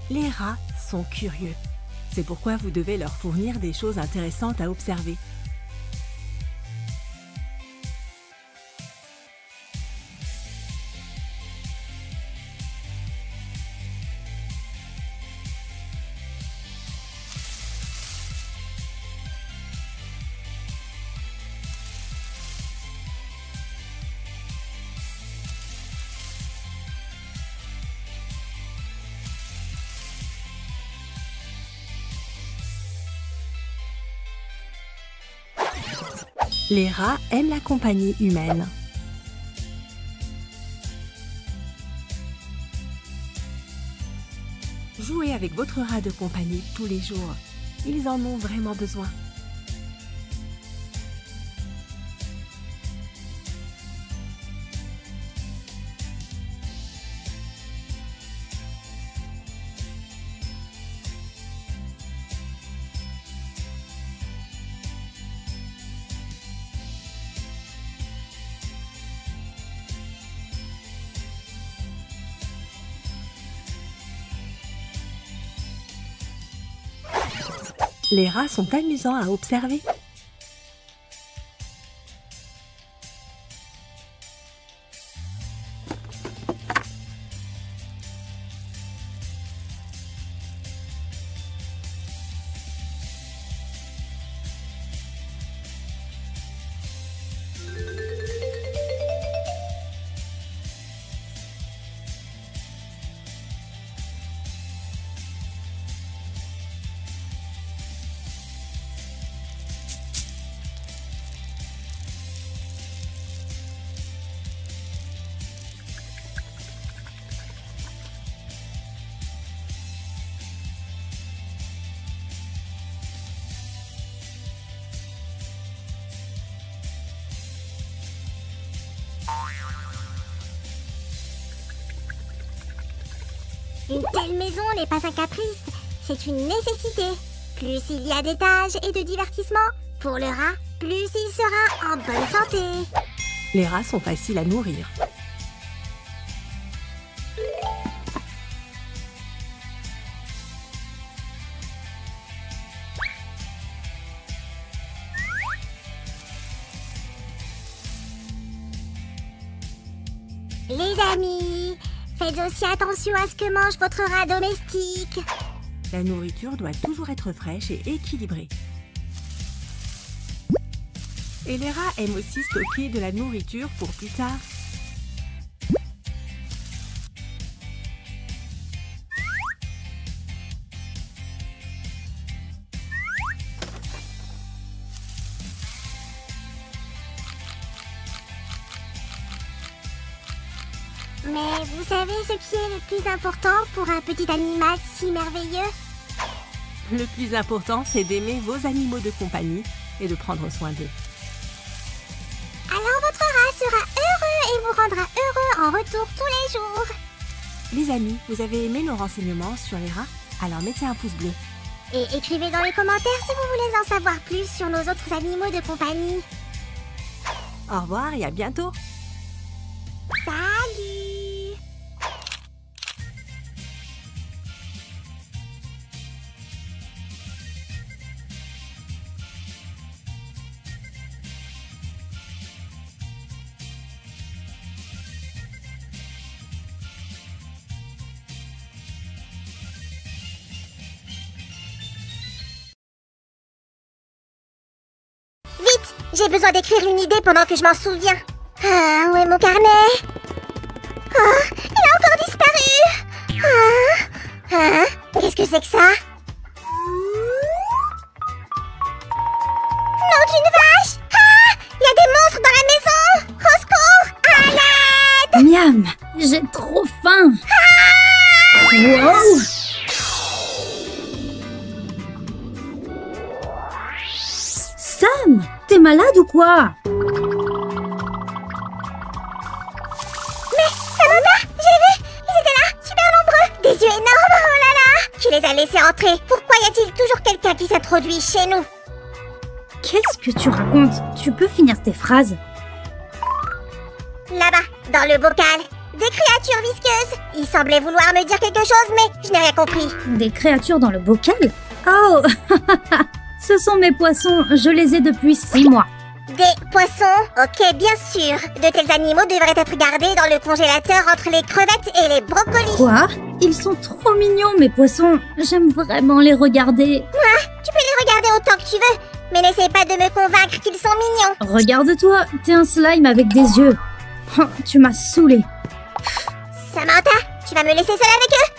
Les rats sont curieux. C'est pourquoi vous devez leur fournir des choses intéressantes à observer. Les rats aiment la compagnie humaine. Jouez avec votre rat de compagnie tous les jours. Ils en ont vraiment besoin. Les rats sont amusants à observer. Une telle maison n'est pas un caprice, c'est une nécessité. Plus il y a d'étages et de divertissements pour le rat, plus il sera en bonne santé. Les rats sont faciles à nourrir. Les amis, faites aussi attention à ce que mange votre rat domestique. La nourriture doit toujours être fraîche et équilibrée. Et les rats aiment aussi stocker de la nourriture pour plus tard. Mais vous savez ce qui est le plus important pour un petit animal si merveilleux? Le plus important, c'est d'aimer vos animaux de compagnie et de prendre soin d'eux. Alors votre rat sera heureux et vous rendra heureux en retour tous les jours. Les amis, vous avez aimé nos renseignements sur les rats? Alors mettez un pouce bleu. Et écrivez dans les commentaires si vous voulez en savoir plus sur nos autres animaux de compagnie. Au revoir et à bientôt! Salut! Vite! J'ai besoin d'écrire une idée pendant que je m'en souviens. Ah, où est mon carnet? Oh, il a encore disparu! Qu'est-ce que c'est que ça? Nom d'une vache! Ah! Il y a des monstres dans la maison! Au secours! À l'aide! Miam, j'ai trop faim. Wow! Sam, t'es malade ou quoi? Samantha, j'ai vu! Ils étaient là, super nombreux! Des yeux énormes, oh là là! Tu les as laissés entrer. Pourquoi y a-t-il toujours quelqu'un qui s'introduit chez nous? Qu'est-ce que tu racontes? Tu peux finir tes phrases. Là-bas, dans le bocal. Des créatures visqueuses. Ils semblaient vouloir me dire quelque chose, mais je n'ai rien compris. Des créatures dans le bocal? Oh, ce sont mes poissons, je les ai depuis 6 mois. Des poissons? Ok, bien sûr. De tels animaux devraient être gardés dans le congélateur entre les crevettes et les brocolis. Quoi? Ils sont trop mignons, mes poissons. J'aime vraiment les regarder. Tu peux les regarder autant que tu veux, mais n'essaie pas de me convaincre qu'ils sont mignons. Regarde-toi, t'es un slime avec des yeux. Oh, tu m'as saoulée. Samantha, tu vas me laisser seule avec eux?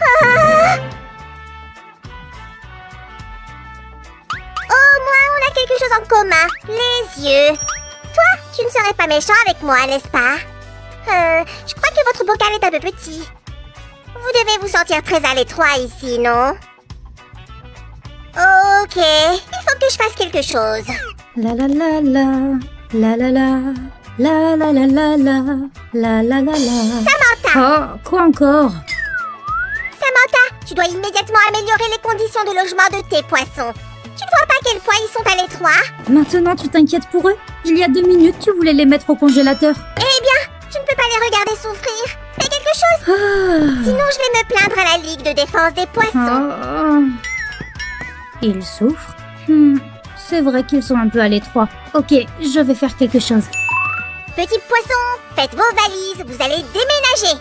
Ah! Au moins, on a quelque chose en commun. Les yeux. Toi, tu ne serais pas méchant avec moi, n'est-ce pas? Je crois que votre bocal est un peu petit. Vous devez vous sentir très à l'étroit ici, non? Ok, il faut que je fasse quelque chose. La la la la, la la la, la la la la la, la la la la. Samantha! Oh, quoi encore? Samantha, tu dois immédiatement améliorer les conditions de logement de tes poissons. Tu ne vois pas à quel point ils sont à l'étroit? Maintenant, tu t'inquiètes pour eux? Il y a 2 minutes, tu voulais les mettre au congélateur. Eh bien, je ne peux pas les regarder souffrir. Fais quelque chose. Ah. Sinon, je vais me plaindre à la Ligue de défense des poissons. Oh. Ils souffrent? C'est vrai qu'ils sont un peu à l'étroit. Ok, je vais faire quelque chose. Petits poissons, faites vos valises, vous allez déménager.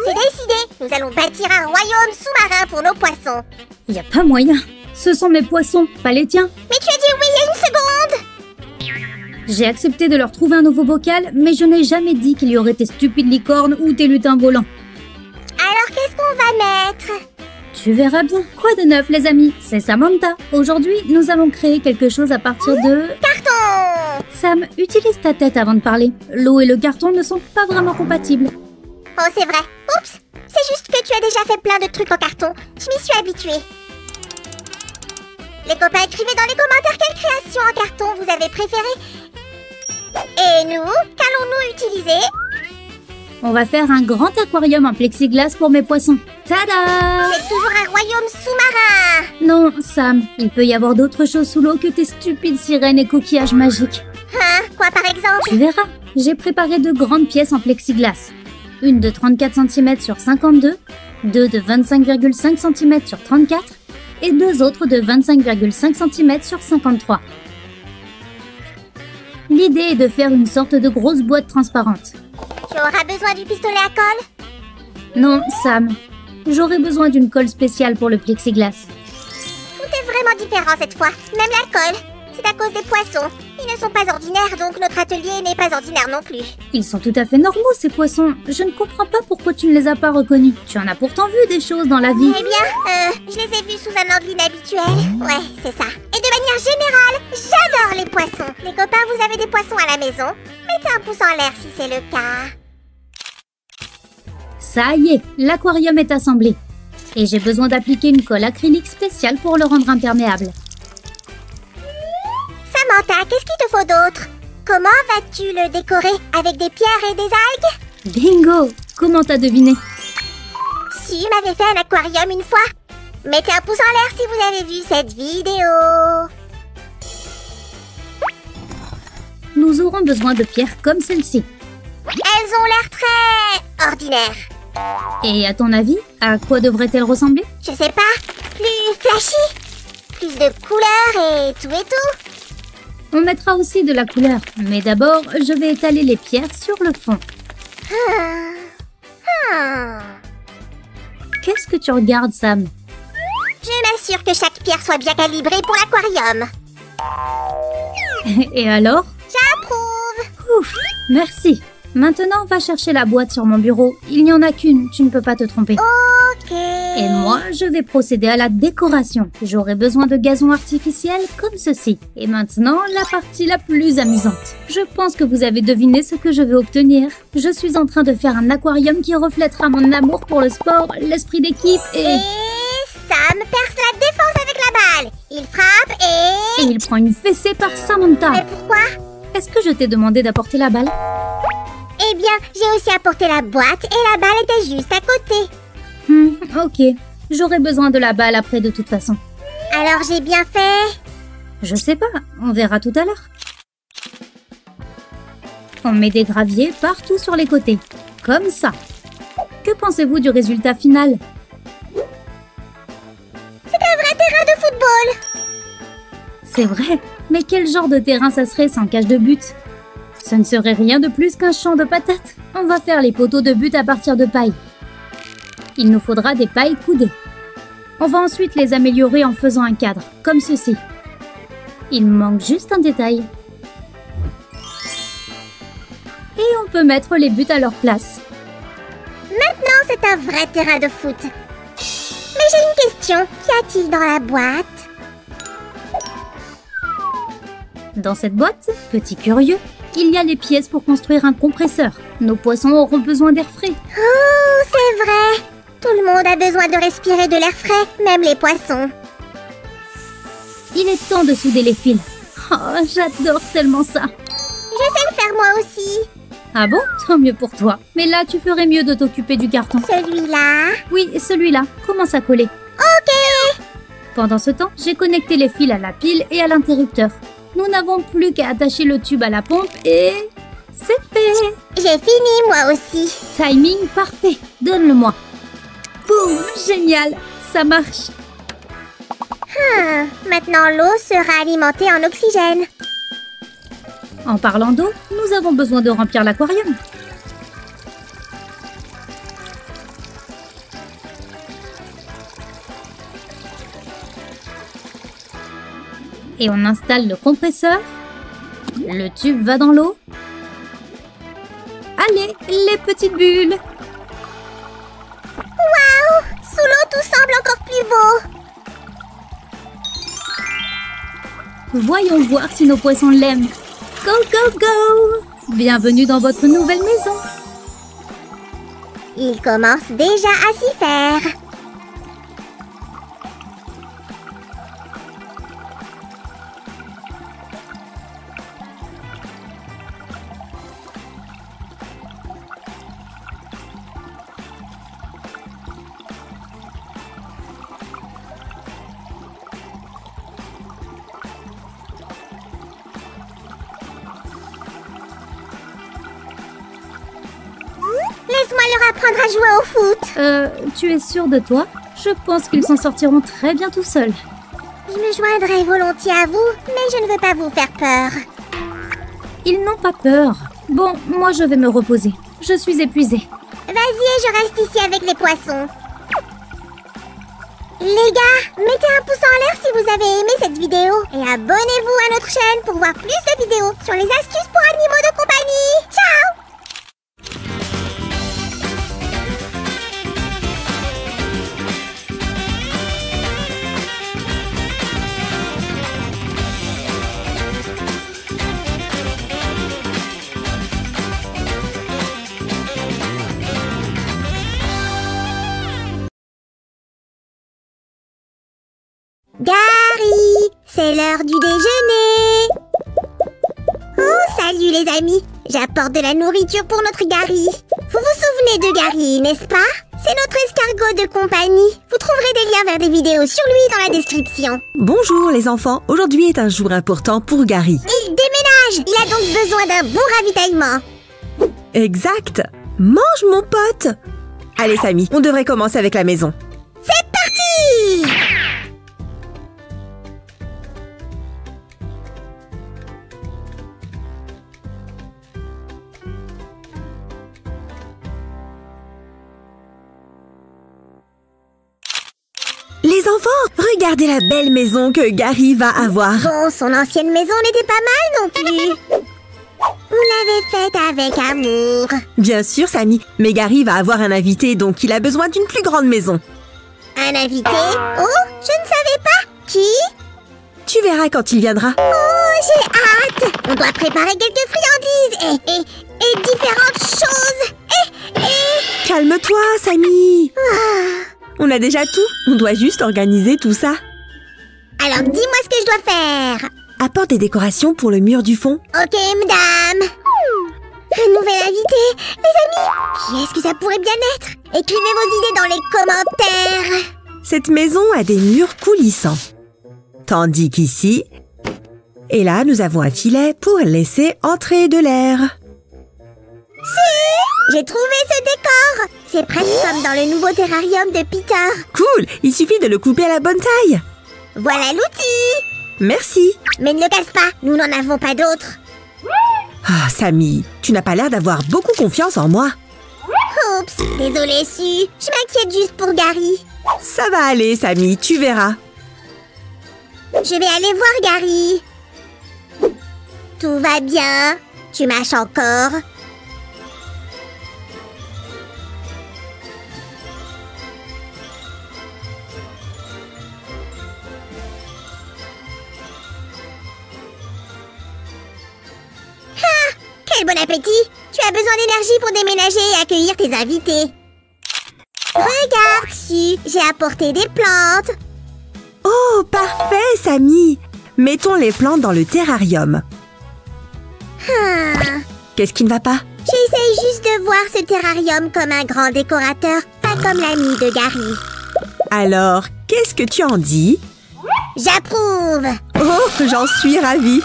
C'est décidé, nous allons bâtir un royaume sous-marin pour nos poissons. Y a pas moyen. Ce sont mes poissons, pas les tiens. Mais tu as dit oui il y a une seconde. J'ai accepté de leur trouver un nouveau bocal, mais je n'ai jamais dit qu'il y aurait tes stupides licornes ou tes lutins volants. Alors qu'est-ce qu'on va mettre? Tu verras bien. Quoi de neuf, les amis? C'est Samantha. Aujourd'hui, nous allons créer quelque chose à partir de... Carton! Sam, utilise ta tête avant de parler. L'eau et le carton ne sont pas vraiment compatibles. Oh, c'est vrai. Oups! C'est juste que tu as déjà fait plein de trucs en carton. Je m'y suis habituée. Les copains, écrivez dans les commentaires quelle création en carton vous avez préférée. Et nous, qu'allons-nous utiliser? On va faire un grand aquarium en plexiglas pour mes poissons. Tada! C'est toujours un royaume sous-marin. Non, Sam, il peut y avoir d'autres choses sous l'eau que tes stupides sirènes et coquillages magiques. Hein? Quoi par exemple? Tu verras, j'ai préparé 2 grandes pièces en plexiglas. Une de 34 cm sur 52, 2 de 25,5 cm sur 34 et 2 autres de 25,5 cm sur 53. L'idée est de faire une sorte de grosse boîte transparente. Tu auras besoin du pistolet à colle? Non, Sam, j'aurai besoin d'une colle spéciale pour le plexiglas. Tout est vraiment différent cette fois, même la colle. C'est à cause des poissons. Ils ne sont pas ordinaires, donc notre atelier n'est pas ordinaire non plus. Ils sont tout à fait normaux, ces poissons. Je ne comprends pas pourquoi tu ne les as pas reconnus. Tu en as pourtant vu des choses dans la vie. Eh bien, je les ai vus sous un angle inhabituel. Ouais, c'est ça. Et de manière générale, j'adore les poissons. Les copains, vous avez des poissons à la maison? Mettez un pouce en l'air si c'est le cas. Ça y est, l'aquarium est assemblé. Et j'ai besoin d'appliquer une colle acrylique spéciale pour le rendre imperméable. Samantha, qu'est-ce qu'il te faut d'autre? Comment vas-tu le décorer? Avec des pierres et des algues? Bingo! Comment t'as deviné? Si, m'avais fait un aquarium une fois. Mettez un pouce en l'air si vous avez vu cette vidéo. Nous aurons besoin de pierres comme celle-ci. Elles ont l'air très ordinaires. Et à ton avis, à quoi devrait-elle ressembler? Je sais pas, plus flashy, plus de couleurs et tout et tout. On mettra aussi de la couleur, mais d'abord, je vais étaler les pierres sur le fond. Qu'est-ce que tu regardes, Sam? Je m'assure que chaque pierre soit bien calibrée pour l'aquarium. Et alors? J'approuve. Ouf, merci. Maintenant, va chercher la boîte sur mon bureau. Il n'y en a qu'une, tu ne peux pas te tromper. Ok. Et moi, je vais procéder à la décoration. J'aurai besoin de gazon artificiel comme ceci. Et maintenant, la partie la plus amusante. Je pense que vous avez deviné ce que je vais obtenir. Je suis en train de faire un aquarium qui reflètera mon amour pour le sport, l'esprit d'équipe Et Sam perce la défense avec la balle. Il frappe Et il prend une fessée par Samantha. Mais pourquoi? Est-ce que je t'ai demandé d'apporter la balle? Eh bien, j'ai aussi apporté la boîte et la balle était juste à côté. Ok. J'aurai besoin de la balle après de toute façon. Alors j'ai bien fait? Je sais pas, on verra tout à l'heure. On met des graviers partout sur les côtés, comme ça. Que pensez-vous du résultat final? C'est un vrai terrain de football. C'est vrai, mais quel genre de terrain ça serait sans cage de but? Ce ne serait rien de plus qu'un champ de patates. On va faire les poteaux de but à partir de paille. Il nous faudra des pailles coudées. On va ensuite les améliorer en faisant un cadre, comme ceci. Il manque juste un détail. Et on peut mettre les buts à leur place. Maintenant, c'est un vrai terrain de foot. Mais j'ai une question. Qu'y a-t-il dans la boîte? Dans cette boîte, petit curieux, il y a les pièces pour construire un compresseur. Nos poissons auront besoin d'air frais. Oh, c'est C'est vrai. Tout le monde a besoin de respirer de l'air frais, même les poissons. Il est temps de souder les fils. Oh, j'adore tellement ça. Je sais le faire moi aussi. Ah bon? Tant mieux pour toi. Mais là, tu ferais mieux de t'occuper du carton. Celui-là. Oui, celui-là. Commence à coller. Ok. Pendant ce temps, j'ai connecté les fils à la pile et à l'interrupteur. Nous n'avons plus qu'à attacher le tube à la pompe et... c'est fait! J'ai fini moi aussi. Timing parfait. Donne-le-moi. Boum! Génial! Ça marche. Maintenant l'eau sera alimentée en oxygène. En parlant d'eau, nous avons besoin de remplir l'aquarium. Et on installe le compresseur. Le tube va dans l'eau. Allez, les petites bulles. Waouh! Sous l'eau, tout semble encore plus beau. Voyons voir si nos poissons l'aiment. Go, go, go! Bienvenue dans votre nouvelle maison. Il commence déjà à s'y faire. Laisse-moi leur apprendre à jouer au foot. Tu es sûre de toi? Je pense qu'ils s'en sortiront très bien tout seuls. Je me joindrai volontiers à vous, mais je ne veux pas vous faire peur. Ils n'ont pas peur. Bon, moi je vais me reposer. Je suis épuisée. Vas-y, je reste ici avec les poissons. Les gars, mettez un pouce en l'air si vous avez aimé cette vidéo. Et abonnez-vous à notre chaîne pour voir plus de vidéos sur les astuces pour animaux de compagnie. Ciao! Gary, c'est l'heure du déjeuner. Oh, salut les amis. J'apporte de la nourriture pour notre Gary. Vous vous souvenez de Gary, n'est-ce pas? C'est notre escargot de compagnie. Vous trouverez des liens vers des vidéos sur lui dans la description. Bonjour les enfants, aujourd'hui est un jour important pour Gary. Il déménage. Il a donc besoin d'un bon ravitaillement. Exact. Mange mon pote. Allez Samy, on devrait commencer avec la maison. C'est parti! Les enfants, regardez la belle maison que Gary va avoir. Bon, son ancienne maison n'était pas mal non plus. Vous l'avez faite avec amour. Bien sûr Samy, mais Gary va avoir un invité, donc il a besoin d'une plus grande maison. Un invité? Oh, je ne savais pas. Qui? Tu verras quand il viendra. Oh, j'ai hâte. On doit préparer quelques friandises et différentes choses. Calme-toi Samy. Ah. On a déjà tout, on doit juste organiser tout ça. Alors dis-moi ce que je dois faire. Apporte des décorations pour le mur du fond. Ok, madame. Un nouvel invité. Les amis, qui est-ce que ça pourrait bien être? Écrivez vos idées dans les commentaires. Cette maison a des murs coulissants. Tandis qu'ici... Et là, nous avons un filet pour laisser entrer de l'air. J'ai trouvé ce décor. C'est presque comme dans le nouveau terrarium de Peter. Cool, il suffit de le couper à la bonne taille. Voilà l'outil. Merci. Mais ne le casse pas, nous n'en avons pas d'autres. Ah, Samy, tu n'as pas l'air d'avoir beaucoup confiance en moi. Oups, désolée Sue. Je m'inquiète juste pour Gary. Ça va aller, Samy, tu verras. Je vais aller voir Gary. Tout va bien. Tu mâches encore. Quel bon appétit! Tu as besoin d'énergie pour déménager et accueillir tes invités. Regarde, Su, j'ai apporté des plantes. Oh, parfait, Sammy! Mettons les plantes dans le terrarium. Qu'est-ce qui ne va pas? J'essaye juste de voir ce terrarium comme un grand décorateur, pas comme l'ami de Gary. Alors, qu'est-ce que tu en dis? J'approuve. Oh, j'en suis ravie.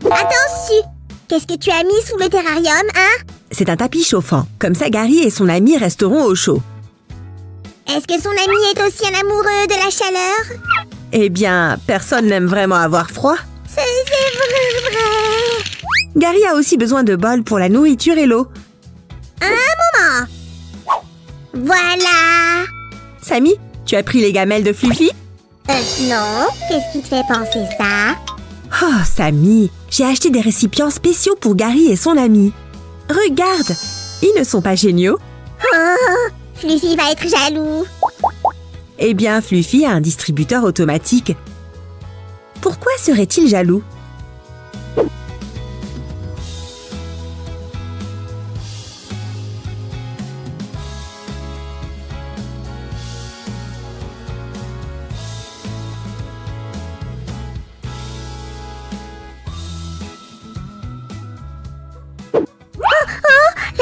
Attends, Su, qu'est-ce que tu as mis sous le terrarium, hein? C'est un tapis chauffant. Comme ça, Gary et son ami resteront au chaud. Est-ce que son ami est aussi un amoureux de la chaleur? Eh bien, personne n'aime vraiment avoir froid. C'est vrai. Gary a aussi besoin de bols pour la nourriture et l'eau. Un moment. Voilà. Sammy, tu as pris les gamelles de Fluffy? Non. Qu'est-ce qui te fait penser ça? Oh, Sammy, j'ai acheté des récipients spéciaux pour Gary et son ami. Regarde, ils ne sont pas géniaux? Oh, Fluffy va être jaloux. Eh bien, Fluffy a un distributeur automatique. Pourquoi serait-il jaloux?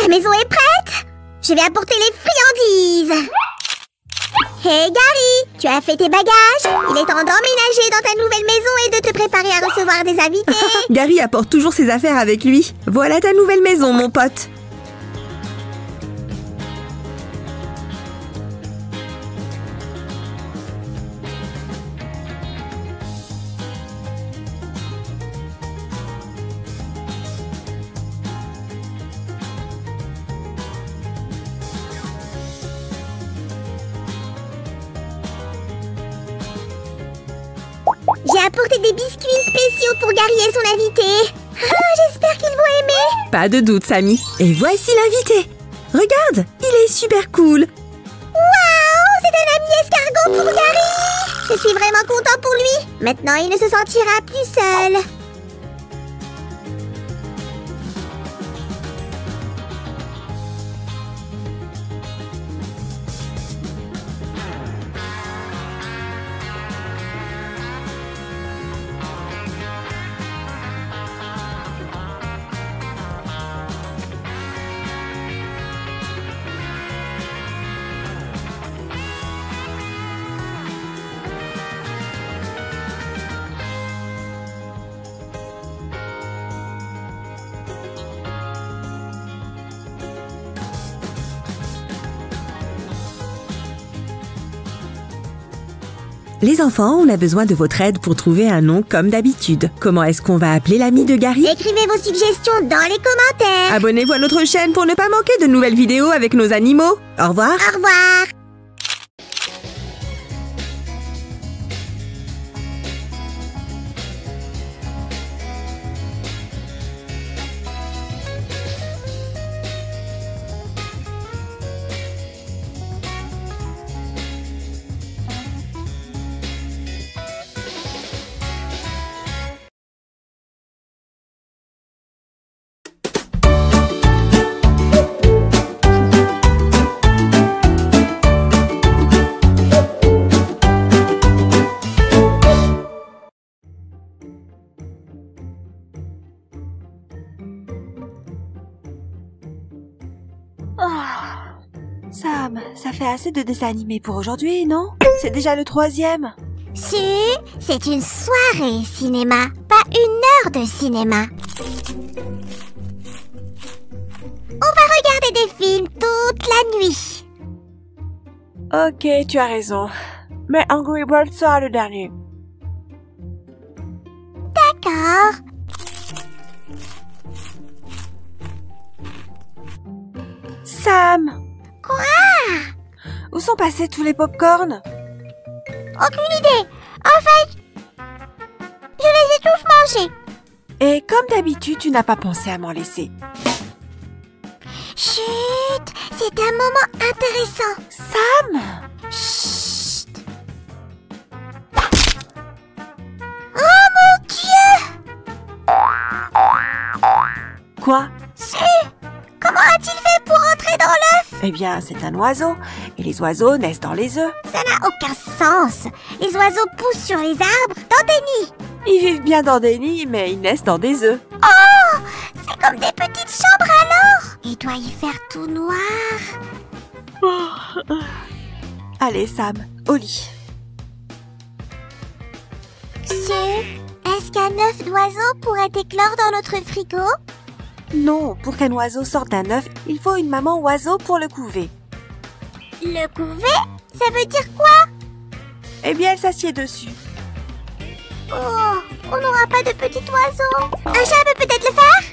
La maison est prête. Je vais apporter les friandises. Hey Gary, tu as fait tes bagages. Il est temps d'emménager dans ta nouvelle maison et de te préparer à recevoir des invités. Gary apporte toujours ses affaires avec lui. Voilà ta nouvelle maison, mon pote. J'ai apporté des biscuits spéciaux pour Gary et son invité. J'espère qu'ils vont aimer. Pas de doute, Sammy. Et voici l'invité. Regarde, il est super cool. Waouh, c'est un ami escargot pour Gary. Je suis vraiment content pour lui. Maintenant, il ne se sentira plus seul. Les enfants, on a besoin de votre aide pour trouver un nom comme d'habitude. Comment est-ce qu'on va appeler l'ami de Gary? Écrivez vos suggestions dans les commentaires. Abonnez-vous à notre chaîne pour ne pas manquer de nouvelles vidéos avec nos animaux. Au revoir. Au revoir. Sam, ça fait assez de dessins animés pour aujourd'hui, non? C'est déjà le 3e. C'est une soirée cinéma, pas une heure de cinéma. On va regarder des films toute la nuit. Ok, tu as raison. Mais Angry Birds sera le dernier. D'accord. Sam! Quoi? Où sont passés tous les pop-corns? Aucune idée. En fait, je les ai tous mangés. Et comme d'habitude, tu n'as pas pensé à m'en laisser. Chut, c'est un moment intéressant. Sam! Chut. Oh mon Dieu! Quoi? Comment a-t-il fait pour entrer dans l'œuf? Eh bien, c'est un oiseau, et les oiseaux naissent dans les œufs. Ça n'a aucun sens. Les oiseaux poussent sur les arbres dans des nids. Ils vivent bien dans des nids, mais ils naissent dans des œufs. Oh, c'est comme des petites chambres alors. Il doit y faire tout noir. Allez, Sam, au lit. Monsieur, est-ce qu'un œuf d'oiseau pourrait éclore dans notre frigo? Non, pour qu'un oiseau sorte d'un œuf, il faut une maman oiseau pour le couver. Le couver? Ça veut dire quoi? Eh bien, elle s'assied dessus. Oh, on n'aura pas de petit oiseau. Un chat peut peut-être le faire?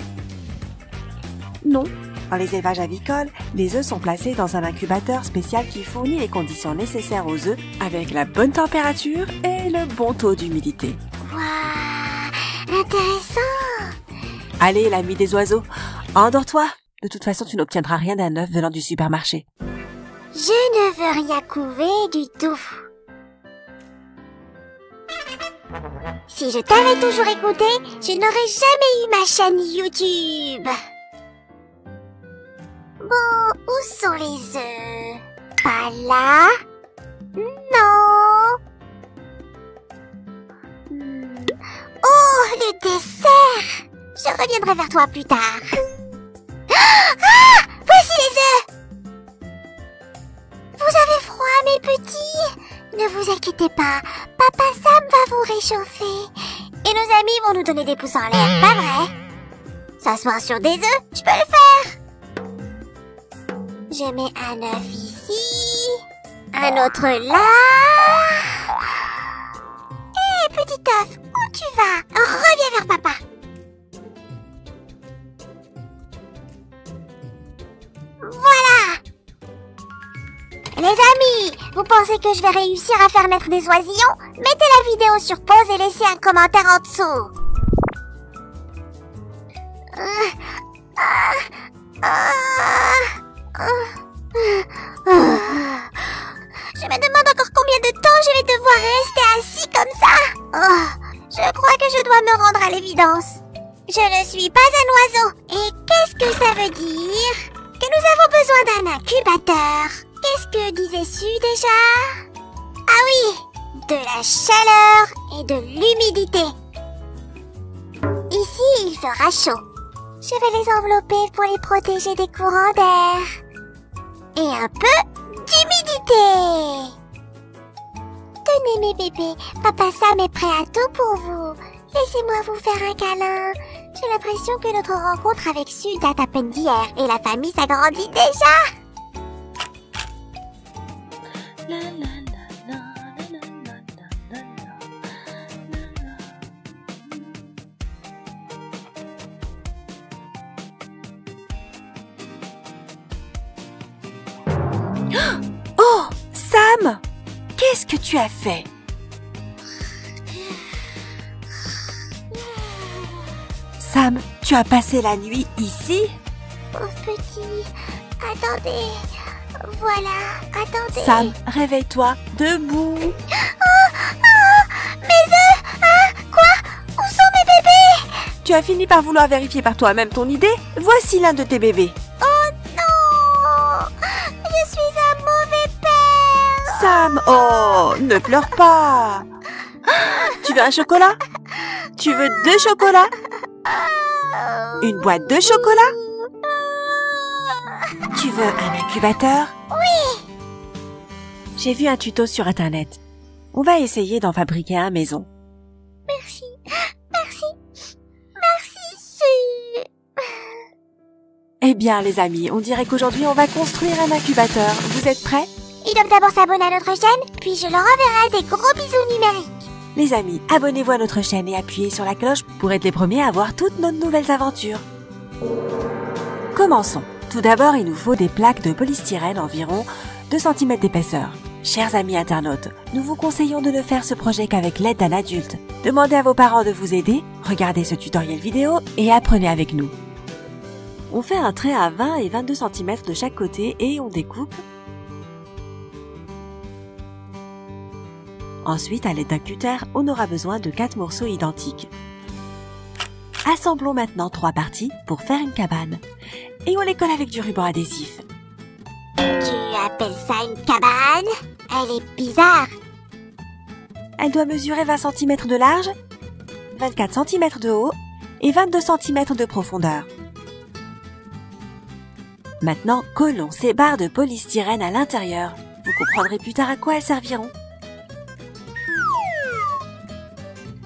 Non. Dans les élevages avicoles, les œufs sont placés dans un incubateur spécial qui fournit les conditions nécessaires aux œufs avec la bonne température et le bon taux d'humidité. Waouh, intéressant. Allez, l'ami des oiseaux, endors-toi. De toute façon, tu n'obtiendras rien d'un œuf venant du supermarché. Je ne veux rien couver du tout. Si je t'avais toujours écouté, je n'aurais jamais eu ma chaîne YouTube. Bon, où sont les œufs? Pas là? Non. Oh, le dessert! Je reviendrai vers toi plus tard. Ah! Voici les œufs! Vous avez froid, mes petits? Ne vous inquiétez pas, Papa Sam va vous réchauffer. Et nos amis vont nous donner des pouces en l'air, pas vrai? S'asseoir sur des œufs, je peux le faire. Je mets un œuf ici, un autre là. Hé, petit œuf, où tu vas? Reviens vers papa. Voilà. Les amis, vous pensez que je vais réussir à faire naître des oisillons? Mettez la vidéo sur pause et laissez un commentaire en dessous. Je me demande encore combien de temps je vais devoir rester assis comme ça. Oh, je crois que je dois me rendre à l'évidence. Je ne suis pas un oiseau. Et qu'est-ce que ça veut dire? Que nous avons besoin d'un incubateur. Qu'est-ce que disait Su déjà? Ah oui, de la chaleur et de l'humidité. Ici, il fera chaud. Je vais les envelopper pour les protéger des courants d'air. Et un peu d'humidité. Tenez mes bébés, Papa Sam est prêt à tout pour vous. Laissez-moi vous faire un câlin. J'ai l'impression que notre rencontre avec Su date à peine d'hier et la famille s'agrandit déjà. Oh, Sam! Qu'est-ce que tu as fait? Sam, tu as passé la nuit ici? Pauvre petit, attendez. Voilà, attendez. Sam, réveille-toi, debout. Mes œufs! Hein? Quoi? Où sont mes bébés? Tu as fini par vouloir vérifier par toi-même ton idée? Voici l'un de tes bébés. Oh non! Je suis un mauvais père! Sam, oh, ne pleure pas. Tu veux un chocolat? Tu veux 2 chocolats? Une boîte de chocolat? Tu veux un incubateur? Oui! J'ai vu un tuto sur internet. On va essayer d'en fabriquer un maison. Merci, Su. Eh bien les amis, on dirait qu'aujourd'hui on va construire un incubateur. Vous êtes prêts? Ils doivent d'abord s'abonner à notre chaîne, puis je leur enverrai des gros bisous numériques. Les amis, abonnez-vous à notre chaîne et appuyez sur la cloche pour être les premiers à voir toutes nos nouvelles aventures. Commençons. Tout d'abord, il nous faut des plaques de polystyrène environ 2 cm d'épaisseur. Chers amis internautes, nous vous conseillons de ne faire ce projet qu'avec l'aide d'un adulte. Demandez à vos parents de vous aider, regardez ce tutoriel vidéo et apprenez avec nous. On fait un trait à 20 et 22 cm de chaque côté et on découpe. Ensuite, à l'aide d'un cutter, on aura besoin de 4 morceaux identiques. Assemblons maintenant 3 parties pour faire une cabane. Et on les colle avec du ruban adhésif. Tu appelles ça une cabane? Elle est bizarre. Elle doit mesurer 20 cm de large, 24 cm de haut et 22 cm de profondeur. Maintenant, collons ces barres de polystyrène à l'intérieur. Vous comprendrez plus tard à quoi elles serviront.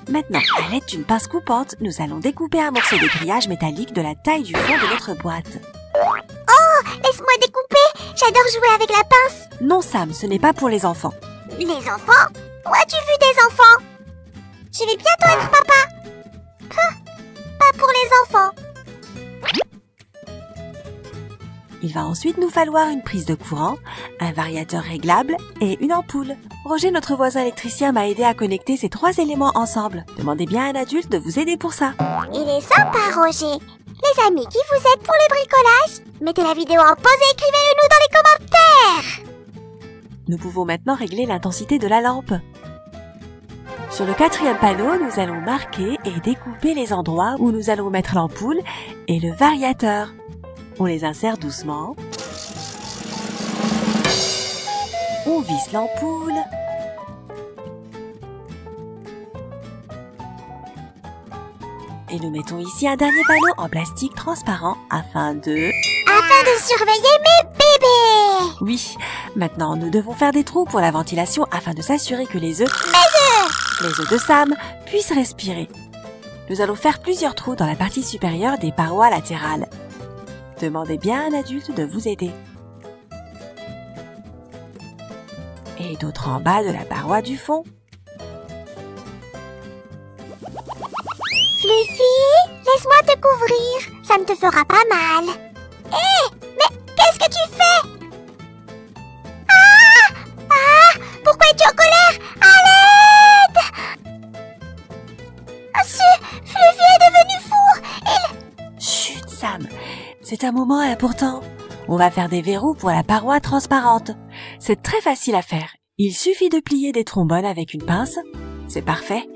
Maintenant, à l'aide d'une pince coupante, nous allons découper un morceau de grillage métallique de la taille du fond de notre boîte. Oh, laisse-moi découper. J'adore jouer avec la pince. Non, Sam, ce n'est pas pour les enfants. Les enfants? Où as-tu vu des enfants? Je vais bientôt être papa. Pas pour les enfants. Il va ensuite nous falloir une prise de courant, un variateur réglable et une ampoule. Roger, notre voisin électricien, m'a aidé à connecter ces 3 éléments ensemble. Demandez bien à un adulte de vous aider pour ça. Il est sympa, Roger. Les amis qui vous aident pour les bricolages, mettez la vidéo en pause et écrivez-le nous dans les commentaires. Nous pouvons maintenant régler l'intensité de la lampe. Sur le 4e panneau, nous allons marquer et découper les endroits où nous allons mettre l'ampoule et le variateur. On les insère doucement. On visse l'ampoule. Et nous mettons ici un dernier panneau en plastique transparent afin de surveiller mes bébés. Oui, maintenant nous devons faire des trous pour la ventilation afin de s'assurer que les œufs de Sam puissent respirer. Nous allons faire plusieurs trous dans la partie supérieure des parois latérales. Demandez bien à un adulte de vous aider. Et d'autres en bas de la paroi du fond. Fluffy, laisse-moi te couvrir. Ça ne te fera pas mal. Hé, mais qu'est-ce que tu fais? Pourquoi es-tu en colère? À l'aide! Fluffy est devenu fou. Chut, Sam. C'est un moment important. On va faire des verrous pour la paroi transparente. C'est très facile à faire. Il suffit de plier des trombones avec une pince. C'est parfait.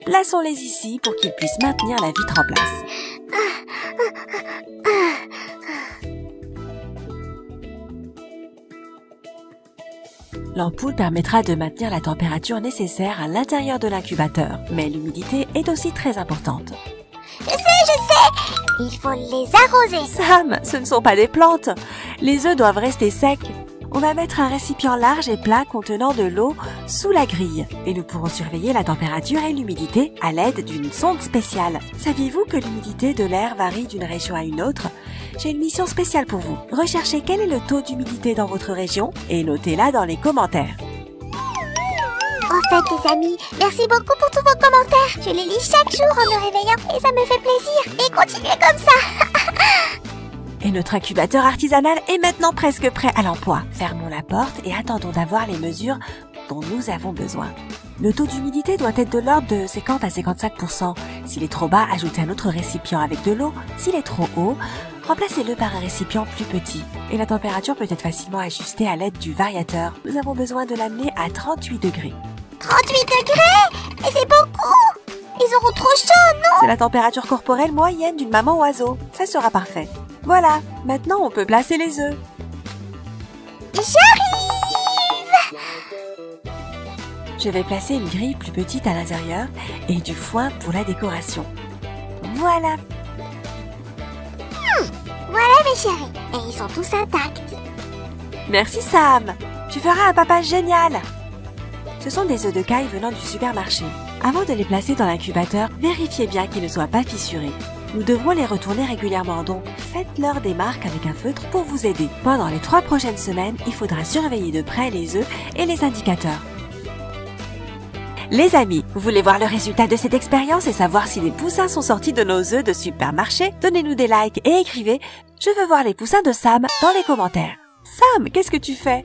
Plaçons-les ici pour qu'ils puissent maintenir la vitre en place. L'ampoule permettra de maintenir la température nécessaire à l'intérieur de l'incubateur, mais l'humidité est aussi très importante. Je sais. Il faut les arroser. Sam, ce ne sont pas des plantes. Les œufs doivent rester secs. On va mettre un récipient large et plat contenant de l'eau sous la grille. Et nous pourrons surveiller la température et l'humidité à l'aide d'une sonde spéciale. Saviez-vous que l'humidité de l'air varie d'une région à une autre? J'ai une mission spéciale pour vous. Recherchez quel est le taux d'humidité dans votre région et notez-la dans les commentaires. En fait, les amis, merci beaucoup pour tous vos commentaires. Je les lis chaque jour en me réveillant et ça me fait plaisir. Et continuez comme ça. Et notre incubateur artisanal est maintenant presque prêt à l'emploi. Fermons la porte et attendons d'avoir les mesures dont nous avons besoin. Le taux d'humidité doit être de l'ordre de 50 à 55%. S'il est trop bas, ajoutez un autre récipient avec de l'eau. S'il est trop haut, remplacez-le par un récipient plus petit. Et la température peut être facilement ajustée à l'aide du variateur. Nous avons besoin de l'amener à 38 degrés. 38 degrés? Et c'est beaucoup! Ils auront trop chaud, non? C'est la température corporelle moyenne d'une maman oiseau. Ça sera parfait. Voilà, maintenant on peut placer les œufs. J'arrive! Je vais placer une grille plus petite à l'intérieur et du foin pour la décoration. Voilà. Voilà mes chéris, et ils sont tous intacts. Merci Sam. Tu feras un papa génial. Ce sont des œufs de caille venant du supermarché. Avant de les placer dans l'incubateur, vérifiez bien qu'ils ne soient pas fissurés. Nous devrons les retourner régulièrement, donc faites-leur des marques avec un feutre pour vous aider. Pendant les 3 prochaines semaines, il faudra surveiller de près les œufs et les indicateurs. Les amis, vous voulez voir le résultat de cette expérience et savoir si des poussins sont sortis de nos œufs de supermarché? Donnez-nous des likes et écrivez « Je veux voir les poussins de Sam » dans les commentaires. Sam, qu'est-ce que tu fais?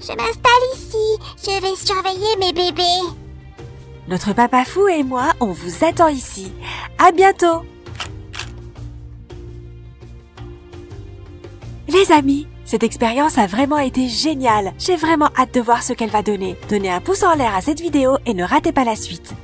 Je m'installe ici. Je vais surveiller mes bébés. Notre papa fou et moi, on vous attend ici. À bientôt! Les amis, cette expérience a vraiment été géniale. J'ai vraiment hâte de voir ce qu'elle va donner. Donnez un pouce en l'air à cette vidéo et ne ratez pas la suite.